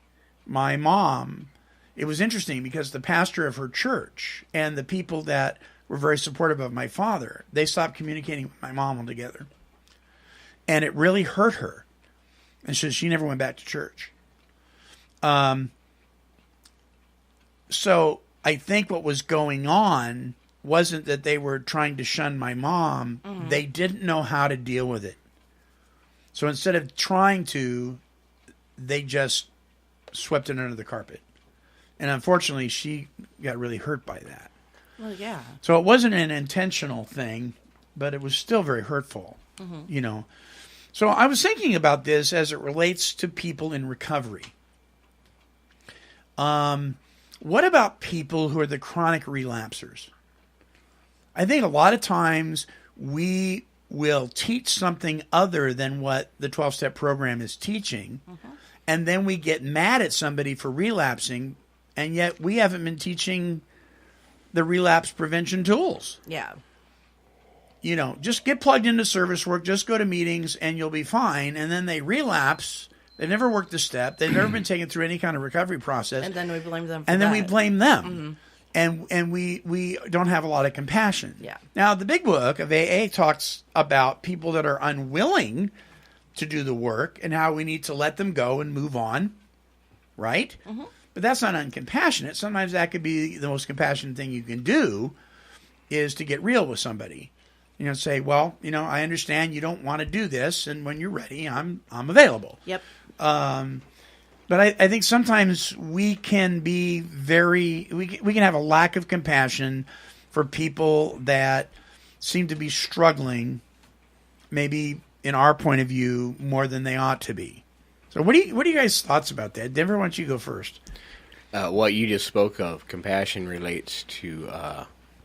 S3: my mom, it was interesting because the pastor of her church and the people that were very supportive of my father, they stopped communicating with my mom altogether. And it really hurt her. And so she never went back to church. So I think what was going on wasn't that they were trying to shun my mom. They didn't know how to deal with it. So instead of trying to, they just swept it under the carpet. And unfortunately, she got really hurt by that.
S7: Well, yeah.
S3: So it wasn't an intentional thing, but it was still very hurtful, So I was thinking about this as it relates to people in recovery. What about people who are the chronic relapsers? I think a lot of times we will teach something other than what the 12-step program is teaching, and then we get mad at somebody for relapsing, and yet we haven't been teaching the relapse prevention tools.
S7: Yeah.
S3: Just get plugged into service work, just go to meetings, and you'll be fine. And then they relapse. They've never worked the step. They've never been taken through any kind of recovery process.
S7: And then we blame them for
S3: And then we
S7: that.
S3: blame them. And we don't have a lot of compassion.
S7: Yeah.
S3: Now, the big book of AA talks about people that are unwilling to do the work and how we need to let them go and move on, right? But that's not uncompassionate. Sometimes that could be the most compassionate thing you can do, is to get real with somebody. Say, well, I understand you don't want to do this, and when you're ready, I'm available.
S7: Yep.
S3: But I think sometimes we can be we can have a lack of compassion for people that seem to be struggling, maybe in our point of view, more than they ought to be. So what are you guys' thoughts about that? Denver, why don't you go first?
S8: What you just spoke of, compassion, relates to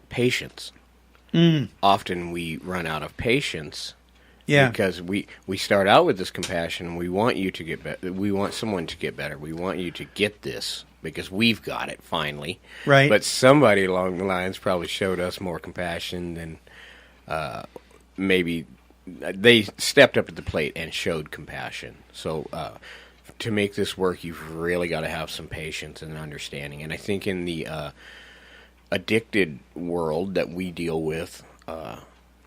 S8: patience. Often we run out of patience.
S3: Yeah.
S8: Because we start out with this compassion. We want you to get better. We want someone to get better. We want you to get this because we've got it finally.
S3: Right.
S8: But somebody along the lines probably showed us more compassion than maybe they stepped up at the plate and showed compassion. So to make this work, you've really got to have some patience and understanding. And I think in the addicted world that we deal with,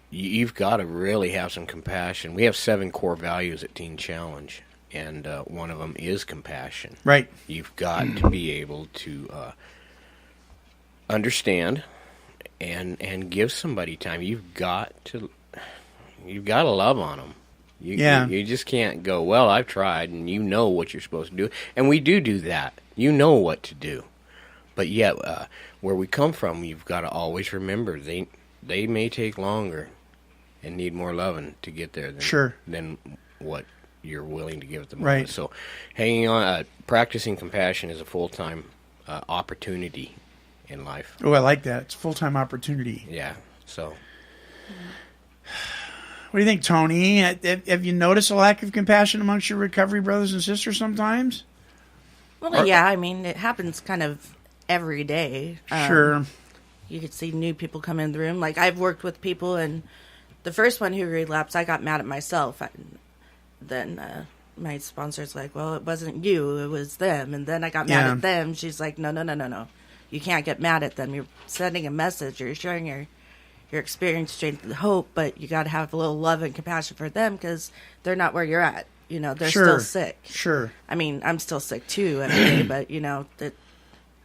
S8: you've got to really have some compassion. We have 7 core values at Teen Challenge, and one of them is compassion.
S3: Right.
S8: You've got to be able to understand and give somebody time. You've got to love on them. You just can't go, well, I've tried, and you know what you're supposed to do. And we do that. You know what to do. But yet, where we come from, you've got to always remember they may take longer and need more loving to get there than what you're willing to give at the moment.
S3: Right.
S8: So hanging on, practicing compassion is a full-time opportunity in life.
S3: Oh, I like that. It's a full-time opportunity.
S8: Yeah. So
S3: what do you think, Tony? Have you noticed a lack of compassion amongst your recovery brothers and sisters sometimes?
S7: Well, yeah, I mean, it happens kind of every day.
S3: Sure.
S7: You could see new people come in the room. Like, I've worked with people, and the first one who relapsed, I got mad at myself. Then my sponsor's like, well, it wasn't you, it was them. And then I got mad at them. She's like, no. You can't get mad at them. You're sending a message. You're sharing your experience, strength, and hope, but you got to have a little love and compassion for them because they're not where you're at. They're still sick.
S3: Sure.
S7: I mean, I'm still sick too every day, but that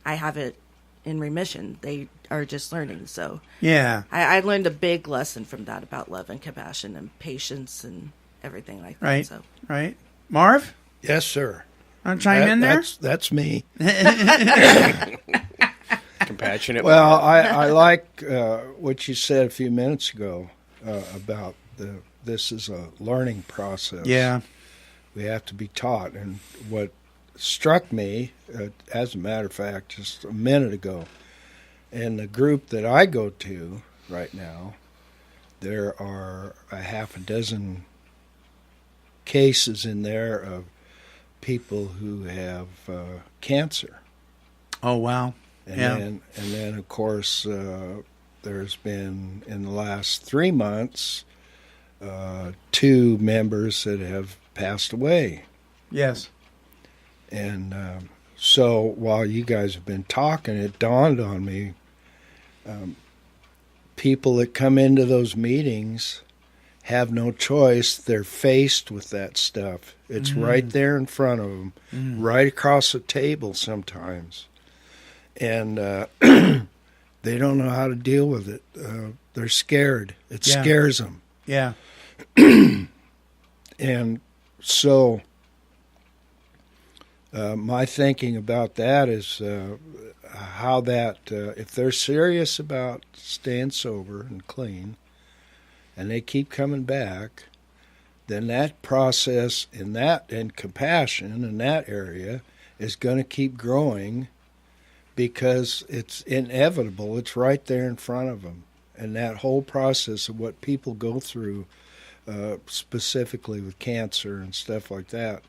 S7: I have it in remission. They are just learning. So
S3: yeah,
S7: I learned a big lesson from that about love and compassion and patience and everything like that.
S3: Right.
S7: So
S3: Right. Marv?
S4: Yes, sir.
S3: Want to chime in there?
S4: That's me.
S8: compassionate.
S4: Well, I like what you said a few minutes ago about this is a learning process.
S3: Yeah.
S4: We have to be taught. And what struck me, as a matter of fact, just a minute ago, in the group that I go to right now, there are a half a dozen cases in there of people who have cancer.
S3: Oh, wow.
S4: And then, of course, there's been, in the last 3 months, 2 members that have passed away.
S3: Yes.
S4: And so while you guys have been talking, it dawned on me, people that come into those meetings have no choice. They're faced with that stuff. It's right there in front of them, right across the table sometimes. And they don't know how to deal with it. They're scared. It
S3: Yeah.
S4: scares them.
S3: Yeah.
S4: And so my thinking about that is how that, if they're serious about staying sober and clean, and they keep coming back, then that process and compassion in that area is going to keep growing because it's inevitable. It's right there in front of them. And that whole process of what people go through, specifically with cancer and stuff like that,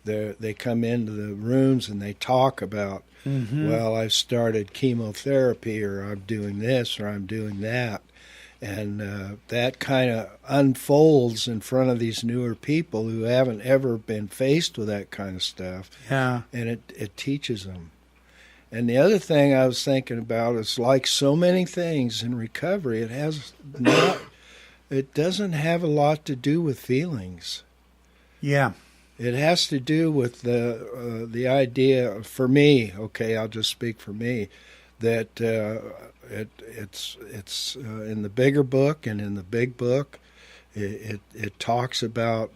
S4: they come into the rooms and they talk about, well, I've started chemotherapy, or I'm doing this, or I'm doing that. And that kind of unfolds in front of these newer people who haven't ever been faced with that kind of stuff.
S3: Yeah.
S4: And it teaches them. And the other thing I was thinking about is, like so many things in recovery, it doesn't have a lot to do with feelings.
S3: Yeah.
S4: It has to do with the idea, for me, okay, I'll just speak for me, that it's in the bigger book and in the big book, it talks about,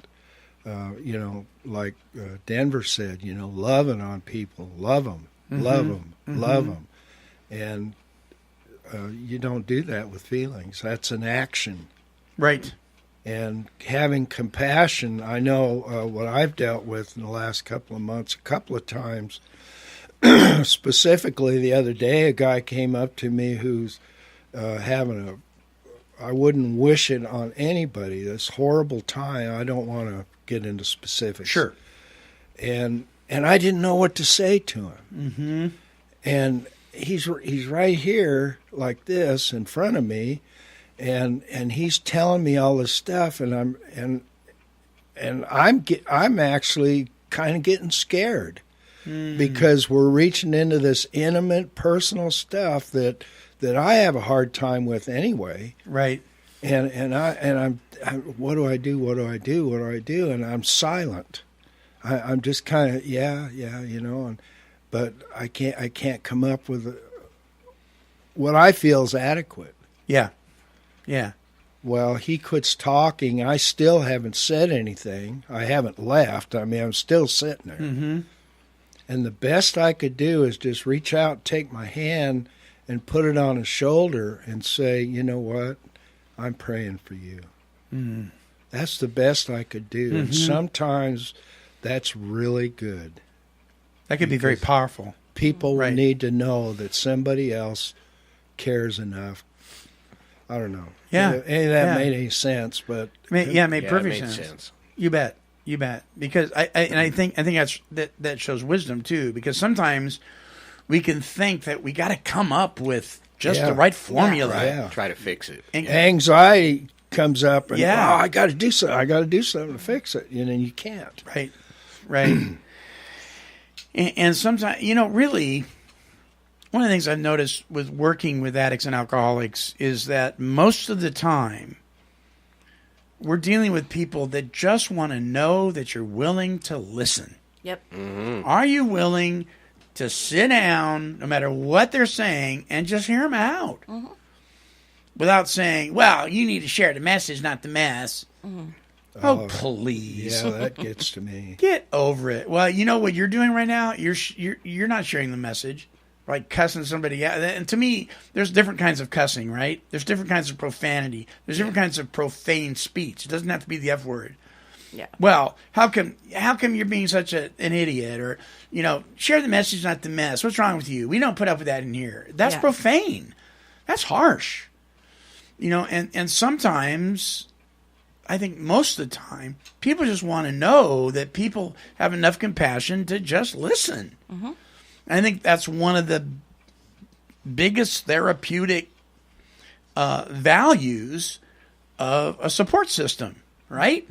S4: like Denver said, loving on people, love them, love them, love them. And you don't do that with feelings. That's an action.
S3: Right.
S4: And having compassion, I know what I've dealt with in the last couple of months, a couple of times. Specifically, the other day, a guy came up to me who's having I wouldn't wish it on anybody, this horrible time. I don't want to get into specifics.
S3: Sure.
S4: And I didn't know what to say to him.
S3: Mm-hmm.
S4: And he's right here like this in front of me, and he's telling me all this stuff, and I'm actually kind of getting scared because we're reaching into this intimate, personal stuff that I have a hard time with anyway.
S3: Right.
S4: And I'm what do I do? What do I do? What do I do? And I'm silent. I'm just kind of but I can't come up with what I feel is adequate.
S3: Yeah. Yeah.
S4: Well, he quits talking. I still haven't said anything. I haven't left. I mean, I'm still sitting there.
S3: Mm-hmm.
S4: And the best I could do is just reach out, take my hand, and put it on his shoulder and say, you know what? I'm praying for you.
S3: Mm-hmm.
S4: That's the best I could do. And sometimes that's really good.
S3: That could be very powerful.
S4: People
S3: Right.
S4: need to know that somebody else cares enough. I don't know.
S3: Yeah.
S4: If any of that
S3: Yeah.
S4: made any sense, but
S3: It made
S8: Yeah,
S3: perfect
S8: it made
S3: sense. You bet. Because I think that shows wisdom too. Because sometimes we can think that we got to come up with just
S4: Yeah.
S3: the right formula.
S4: Yeah.
S8: Try to fix it.
S3: And-
S4: anxiety comes up, and
S3: Yeah.
S4: I got to do something. I got to do something to fix it. And you can't.
S3: Right. and sometimes, really, one of the things I've noticed with working with addicts and alcoholics is that most of the time we're dealing with people that just want to know that you're willing to listen.
S7: Yep.
S3: Are you willing to sit down, no matter what they're saying, and just hear them out? Without saying, well, you need to share the message, not the mess. Oh, please.
S4: Yeah, that gets to me.
S3: Get over it. Well, you know what you're doing right now? You're not sharing the message, right? Cussing somebody out. And to me, there's different kinds of cussing, right? There's different kinds of profanity. There's different kinds of profane speech. It doesn't have to be the F word.
S7: Yeah.
S3: Well, how come you're being such an idiot? Or, share the message, not the mess. What's wrong with you? We don't put up with that in here. That's
S7: Yeah.
S3: profane. That's harsh. And sometimes, I think most of the time, people just want to know that people have enough compassion to just listen. I think that's one of the biggest therapeutic values of a support system, right?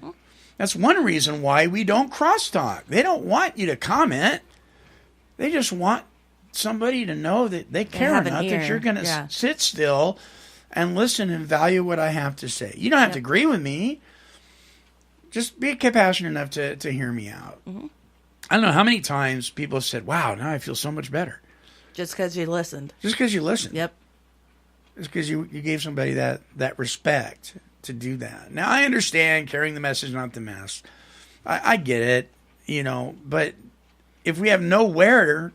S3: That's one reason why we don't crosstalk. They don't want you to comment. They just want somebody to know that they care
S7: have an
S3: enough that
S7: ear.
S3: you're going to
S7: Yeah.
S3: sit still and listen and value what I have to say. You don't have to agree with me. Just be compassionate enough to hear me out. I don't know how many times people have said, wow, now I feel so much better.
S7: Just because you listened.
S3: Just because you listen.
S7: Yep.
S3: It's because you gave somebody that respect to do that. Now, I understand carrying the message, not the mess. I get it, but if we have nowhere,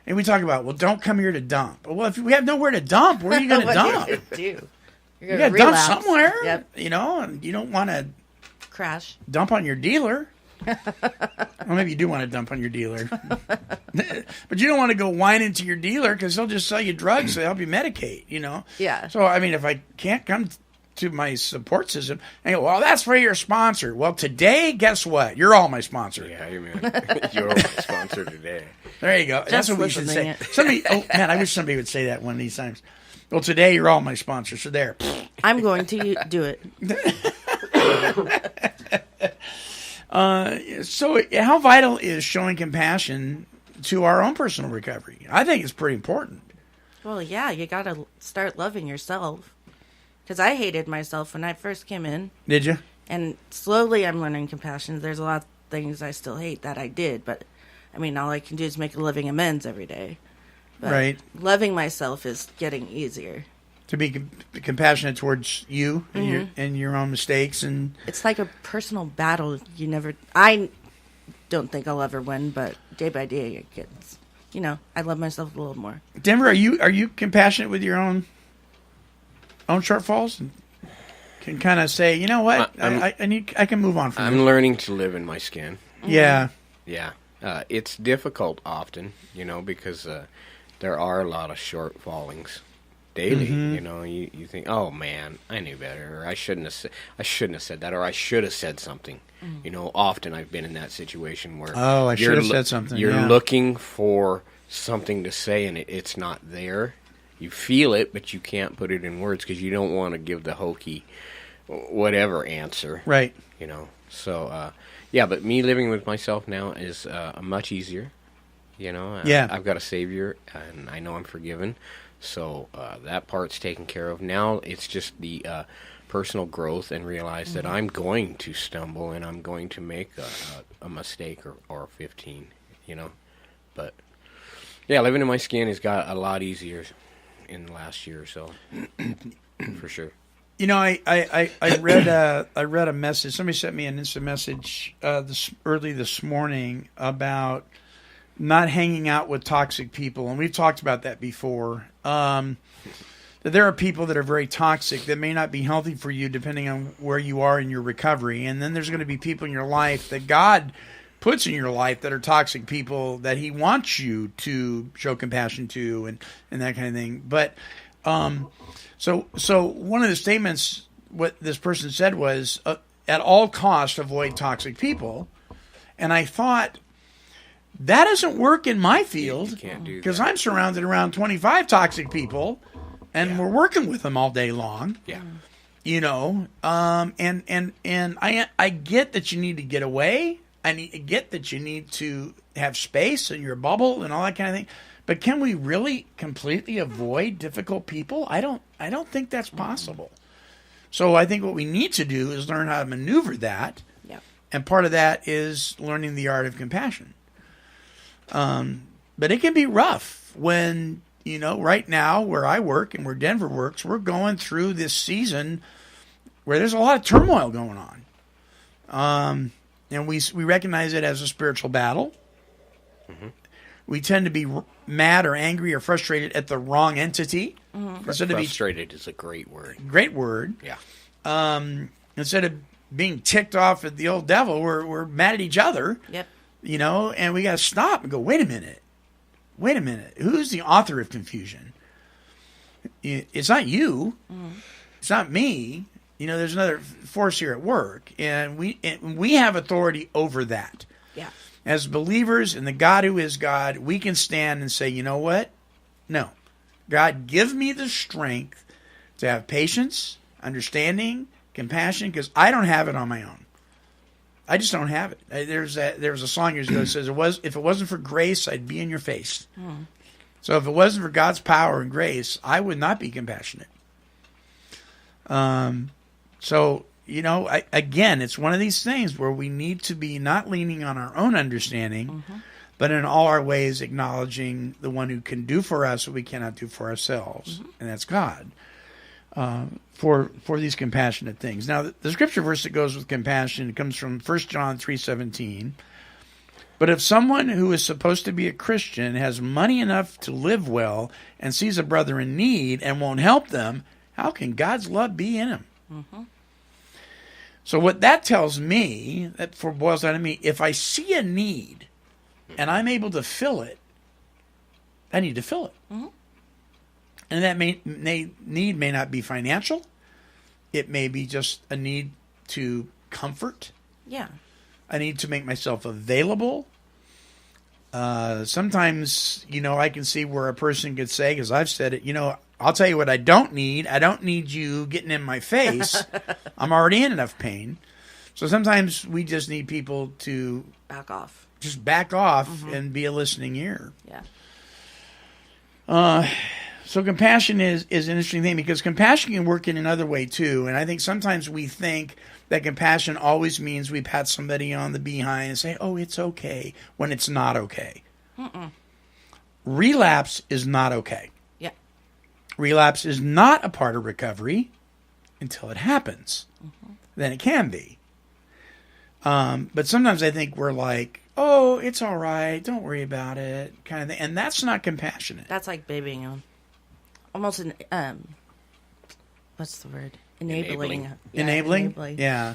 S3: and we talk about, well, don't come here to dump. Well, if we have nowhere to dump, where are you going to dump?
S7: What do you do?
S3: You
S7: You're
S3: got
S7: gonna
S3: to dump
S7: relapse.
S3: somewhere,
S7: Yep.
S3: and you don't want to
S7: Crash.
S3: dump on your dealer. Well, maybe you do want to dump on your dealer. But you don't want to go whining to your dealer because he'll just sell you drugs to help you medicate,
S7: Yeah.
S3: So, I mean, if I can't come to my support system and go, well, that's for your sponsor. Well, today, guess what? You're all my sponsor.
S8: Yeah, you're my sponsor today.
S3: There you go. That's what we should say. I wish somebody would say that one of these times. Well, today, you're all my sponsor. So there.
S7: I'm going to do it.
S3: So how vital is showing compassion to our own personal recovery? I think it's pretty important.
S7: Well, yeah, you got to start loving yourself. Because I hated myself when I first came in.
S3: Did you?
S7: And slowly I'm learning compassion. There's a lot of things I still hate that I did. But, I mean, all I can do is make a living amends every day. But
S3: Right.
S7: loving myself is getting easier.
S3: To be compassionate towards you and your own mistakes. And
S7: It's like a personal battle. I don't think I'll ever win, but day by day it gets, I love myself a little more.
S3: Denver, are you compassionate with your own shortfalls? And can kind of say, you know what, I can move on from
S8: I'm
S3: this.
S8: learning to live in my skin.
S3: Yeah.
S8: Yeah. It's difficult often, because there are a lot of shortfallings daily. You think, oh man, I knew better, or I shouldn't have said that, or I should have said something. Often I've been in that situation where
S3: I should have said something.
S8: You're looking for something to say, and it's not there. You feel it, but you can't put it in words because you don't want to give the hokey whatever answer.
S3: Right.
S8: So, but me living with myself now is much easier.
S3: Yeah.
S8: I've got a Savior, and I know I'm forgiven. So that part's taken care of. Now it's just the personal growth and realize that I'm going to stumble and I'm going to make a mistake or 15, But, yeah, living in my skin has got a lot easier in the last year or so, for sure.
S3: I read a message. Somebody sent me an instant message early this morning about not hanging out with toxic people, and we've talked about that before. That there are people that are very toxic that may not be healthy for you depending on where you are in your recovery, and then there's going to be people in your life that God puts in your life that are toxic people that He wants you to show compassion to and that kind of thing. But so one of the statements what this person said was at all costs avoid toxic people, and I thought that doesn't work in my field.
S8: You can't do that.
S3: Because I'm surrounded around 25 toxic people, and we're working with them all day long.
S8: Yeah.
S3: And I get that you need to get away. I get that you need to have space in your bubble and all that kind of thing. But can we really completely avoid difficult people? I don't think that's possible. So I think what we need to do is learn how to maneuver that.
S7: Yeah.
S3: And part of that is learning the art of compassion. But it can be rough when, right now where I work and where Denver works, we're going through this season where there's a lot of turmoil going on. And we recognize it as a spiritual battle. Mm-hmm. We tend to be mad or angry or frustrated at the wrong entity.
S7: Mm-hmm.
S8: Frustrated is a great word.
S3: Great word.
S8: Yeah.
S3: Instead of being ticked off at the old devil, we're mad at each other.
S7: Yep.
S3: And we got to stop and go, wait a minute. Who's the author of confusion? It's not you. Mm-hmm. It's not me. There's another force here at work, and we have authority over that.
S7: Yeah.
S3: As believers in the God who is God, we can stand and say, you know what? No. God, give me the strength to have patience, understanding, compassion, because I don't have it on my own. I just don't have it. There was a song years ago that says, if it wasn't for grace, I'd be in your face. Mm. So if it wasn't for God's power and grace, I would not be compassionate. So, again, it's one of these things where we need to be not leaning on our own understanding, mm-hmm. but in all our ways acknowledging the one who can do for us what we cannot do for ourselves, mm-hmm. and that's God. for these compassionate things. Now, the scripture verse that goes with compassion comes from 1 John 3:17. But if someone who is supposed to be a Christian has money enough to live well and sees a brother in need and won't help them, how can God's love be in him? Mm-hmm. So what that tells me, that boils down to me, if I see a need and I'm able to fill it, I need to fill it. Mm-hmm. And that need may not be financial. It may be just a need to comfort.
S7: Yeah.
S3: I need to make myself available. Sometimes, I can see where a person could say, because I've said it, I'll tell you what I don't need. I don't need you getting in my face. I'm already in enough pain. So sometimes we just need people to
S7: back off.
S3: Just back off and be a listening ear.
S7: Yeah.
S3: So compassion is an interesting thing, because compassion can work in another way too. And I think sometimes we think that compassion always means we pat somebody on the behind and say, oh, it's okay, when it's not okay. Mm-mm. Relapse is not okay.
S7: Yeah.
S3: Relapse is not a part of recovery until it happens. Mm-hmm. Then it can be. But sometimes I think we're like, oh, it's all right, don't worry about it, kind of thing. And that's not compassionate.
S7: That's like babying them. Almost what's the word? Enabling.
S3: Enabling? Yeah.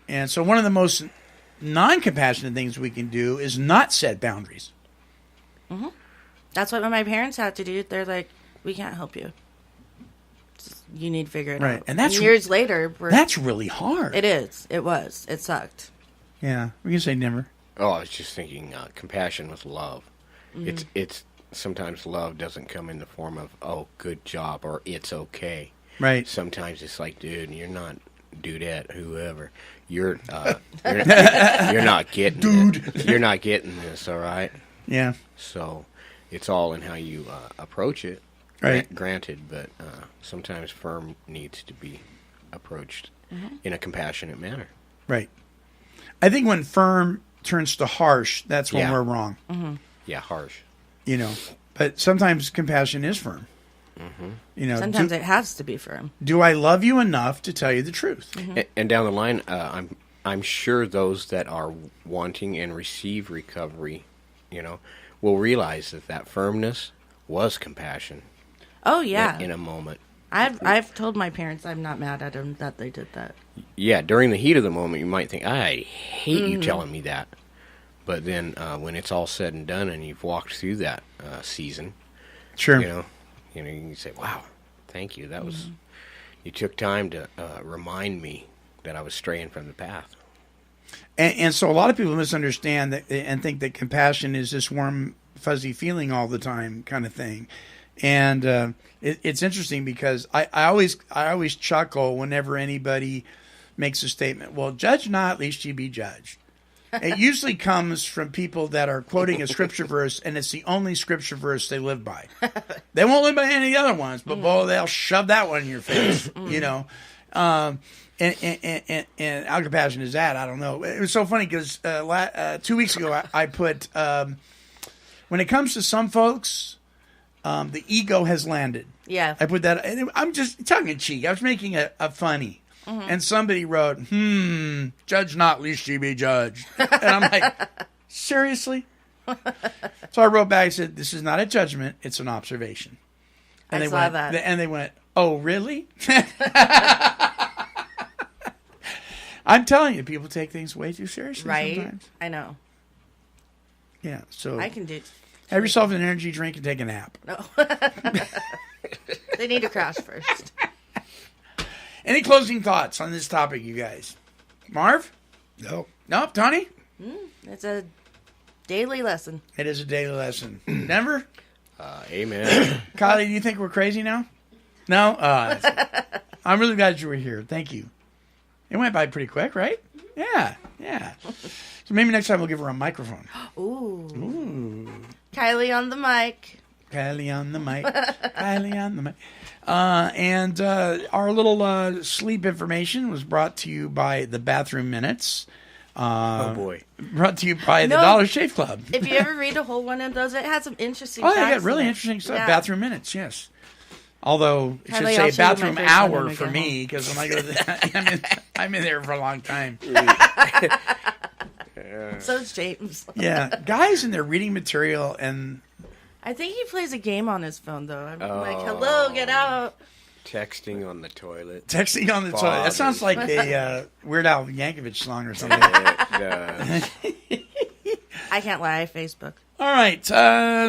S3: And so one of the most non-compassionate things we can do is not set boundaries.
S7: Mm-hmm. That's what my parents had to do. They're like, we can't help you. You need to figure it out.
S3: And that's
S7: years later.
S3: That's really hard.
S7: It is. It was. It sucked.
S3: Yeah. We can say never.
S8: Oh, I was just thinking compassion with love. Mm-hmm. It's sometimes love doesn't come in the form of, oh, good job, or it's okay.
S3: Right.
S8: Sometimes it's like, dude, you're not dudette, whoever. You're not getting it. You're not getting this, all right?
S3: Yeah.
S8: So it's all in how you approach it.
S3: Right.
S8: Granted, but sometimes firm needs to be approached in a compassionate manner.
S3: Right. I think when firm turns to harsh, that's when we're wrong.
S7: Mm-hmm.
S8: Yeah, harsh.
S3: But sometimes compassion is firm. Mm-hmm.
S7: Sometimes it has to be firm.
S3: Do I love you enough to tell you the truth?
S8: Mm-hmm. And down the line, I'm sure those that are wanting and receive recovery, will realize that firmness was compassion.
S7: Oh yeah.
S8: In a moment.
S7: I've told my parents I'm not mad at them that they did that.
S8: Yeah, during the heat of the moment, you might think, I hate you telling me that. But then when it's all said and done and you've walked through that season,
S3: sure,
S8: you can say, wow, thank you. That was, you took time to remind me that I was straying from the path.
S3: And so a lot of people misunderstand that and think that compassion is this warm, fuzzy feeling all the time kind of thing. And it's interesting because I always chuckle whenever anybody makes a statement, well, judge not, lest ye be judged. It usually comes from people that are quoting a scripture verse, and it's the only scripture verse they live by. They won't live by any of the other ones, but boy, they'll shove that one in your face, And how compassionate is that? I don't know. It was so funny because 2 weeks ago I put, when it comes to some folks, the ego has landed.
S7: Yeah.
S3: I put that, and I'm just tongue in cheek. I was making a funny. Mm-hmm. And somebody wrote, judge not, lest ye be judged. And I'm like, seriously? So I wrote back and said, this is not a judgment, it's an observation. And
S7: I saw that.
S3: And they went, oh, really? I'm telling you, people take things way too seriously sometimes.
S7: I know.
S3: Yeah, so
S7: I can do.
S3: Have yourself an energy drink and take a nap.
S7: No. They need to crash first.
S3: Any closing thoughts on this topic, you guys? Marv?
S4: No.
S3: No, Tony?
S7: It's a daily lesson.
S3: It is a daily lesson. Denver?
S8: Amen.
S3: Kylie, do you think we're crazy now? No? I'm really glad you were here. Thank you. It went by pretty quick, right? Yeah. So maybe next time we'll give her a microphone.
S7: Ooh. Kylie on the mic.
S3: Kylie on the mic. Kylie on the mic. And our little sleep information was brought to you by the Bathroom Minutes.
S8: Oh, boy.
S3: Brought to you by the Dollar Shave Club.
S7: If you ever read a whole one of those, it has some interesting
S3: facts.
S7: facts.
S3: They got really interesting stuff.
S7: Yeah.
S3: Bathroom Minutes, yes. Although it should
S7: Kylie,
S3: say
S7: I'll show you my
S3: bathroom
S7: first one when
S3: hour
S7: we
S3: for
S7: get
S3: me
S7: home.
S3: because when I go to the, I'm in there for a long time.
S7: So's James.
S3: Yeah, guys in their reading material and
S7: I think he plays a game on his phone, though. I'm like, hello, get out.
S8: Texting on the toilet.
S3: texting on the toilet. That sounds like a Weird Al Yankovic song or something.
S8: It does.
S7: I can't lie, Facebook.
S3: All right.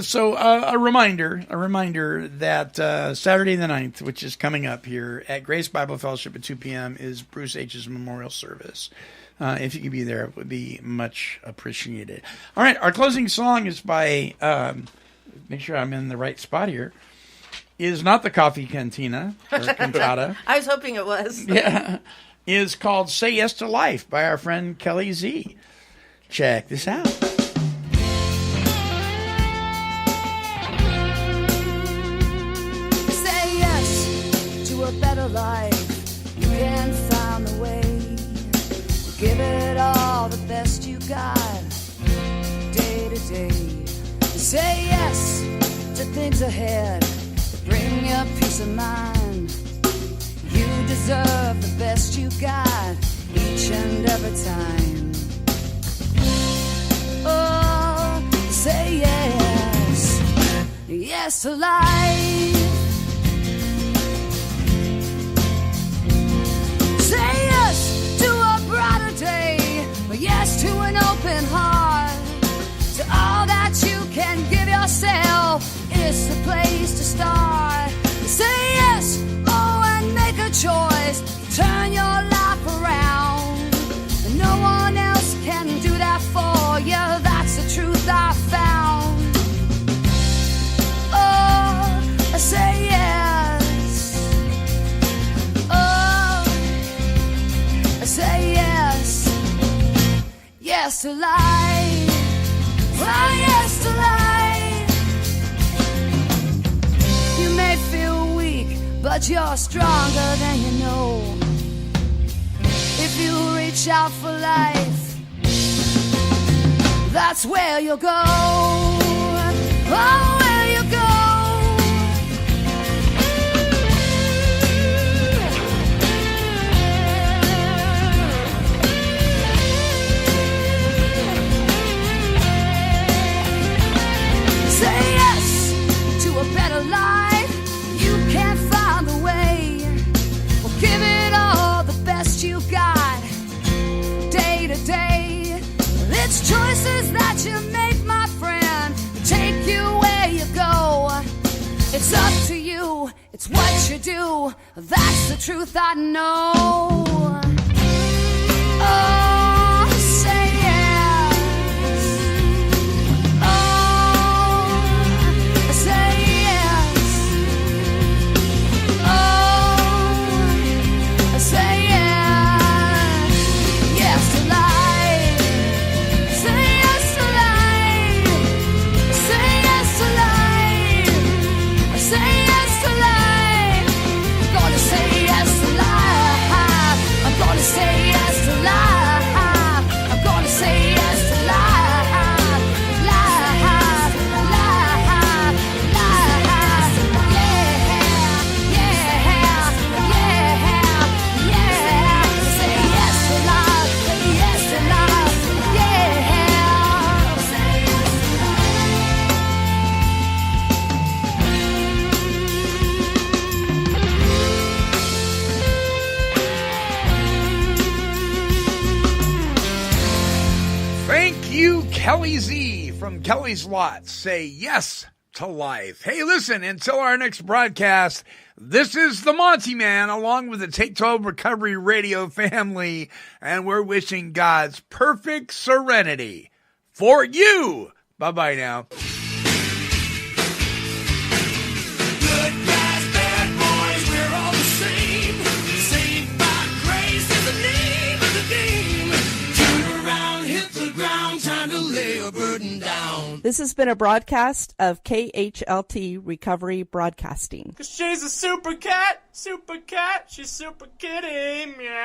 S3: So a reminder that Saturday the 9th, which is coming up here at Grace Bible Fellowship at 2 p.m., is Bruce H's memorial service. If you could be there, it would be much appreciated. All right. Our closing song is by, make sure I'm in the right spot here, is not the Coffee Cantina or Cantata.
S7: I was hoping it was.
S3: Yeah. Is called Say Yes to Life by our friend Kelly Z. Check this out.
S10: Say yes to a better life. You can find the way. Give it all the best you got, day to day. Say yes to things ahead. Bring your peace of mind. You deserve the best you got each and every time. Oh, say yes, yes to life. Say yes to a brighter day, yes to an open heart. To all that you can give yourself, it's the place to start. Say yes, oh, and make a choice. Turn your life around. No one else can do that for you. That's the truth I found. Oh, I say yes. Oh, I say yes. Yes to life. Oh, yes to life. You may feel weak, but you're stronger than you know. If you reach out for life, that's where you'll go. Oh, where you go. Say yes to a better life. You can find the way. Well, give it all the best you got, day to day. It's choices that you make, my friend, take you where you go. It's up to you, it's what you do. That's the truth I know. Oh, say yes. Oh, say yes. Oh, say yes. Yes to life. Say yes to life. Say yes to life. Say yes to life. I'm gonna say yes to life. I'm gonna say yes to life. I'm gonna say yes to life. Life, life, life. Yeah, yeah, yeah, yeah. Say yes to life. Yes to life. Yeah. Say yes to
S3: Thank you, Kelly Z from Kelly's Lot. Say yes to life. Hey, listen, until our next broadcast, this is the Monty Man along with the Take 12 Recovery Radio family, and we're wishing God's perfect serenity for you. Bye-bye now.
S2: Good guys, bad boys, we're all the same. Saved by grace is the name of the game. Turn around, hit the ground, time to lay a burden down.
S5: This has been a broadcast of KHLT Recovery Broadcasting.
S11: She's a super cat, she's super kitty, meow.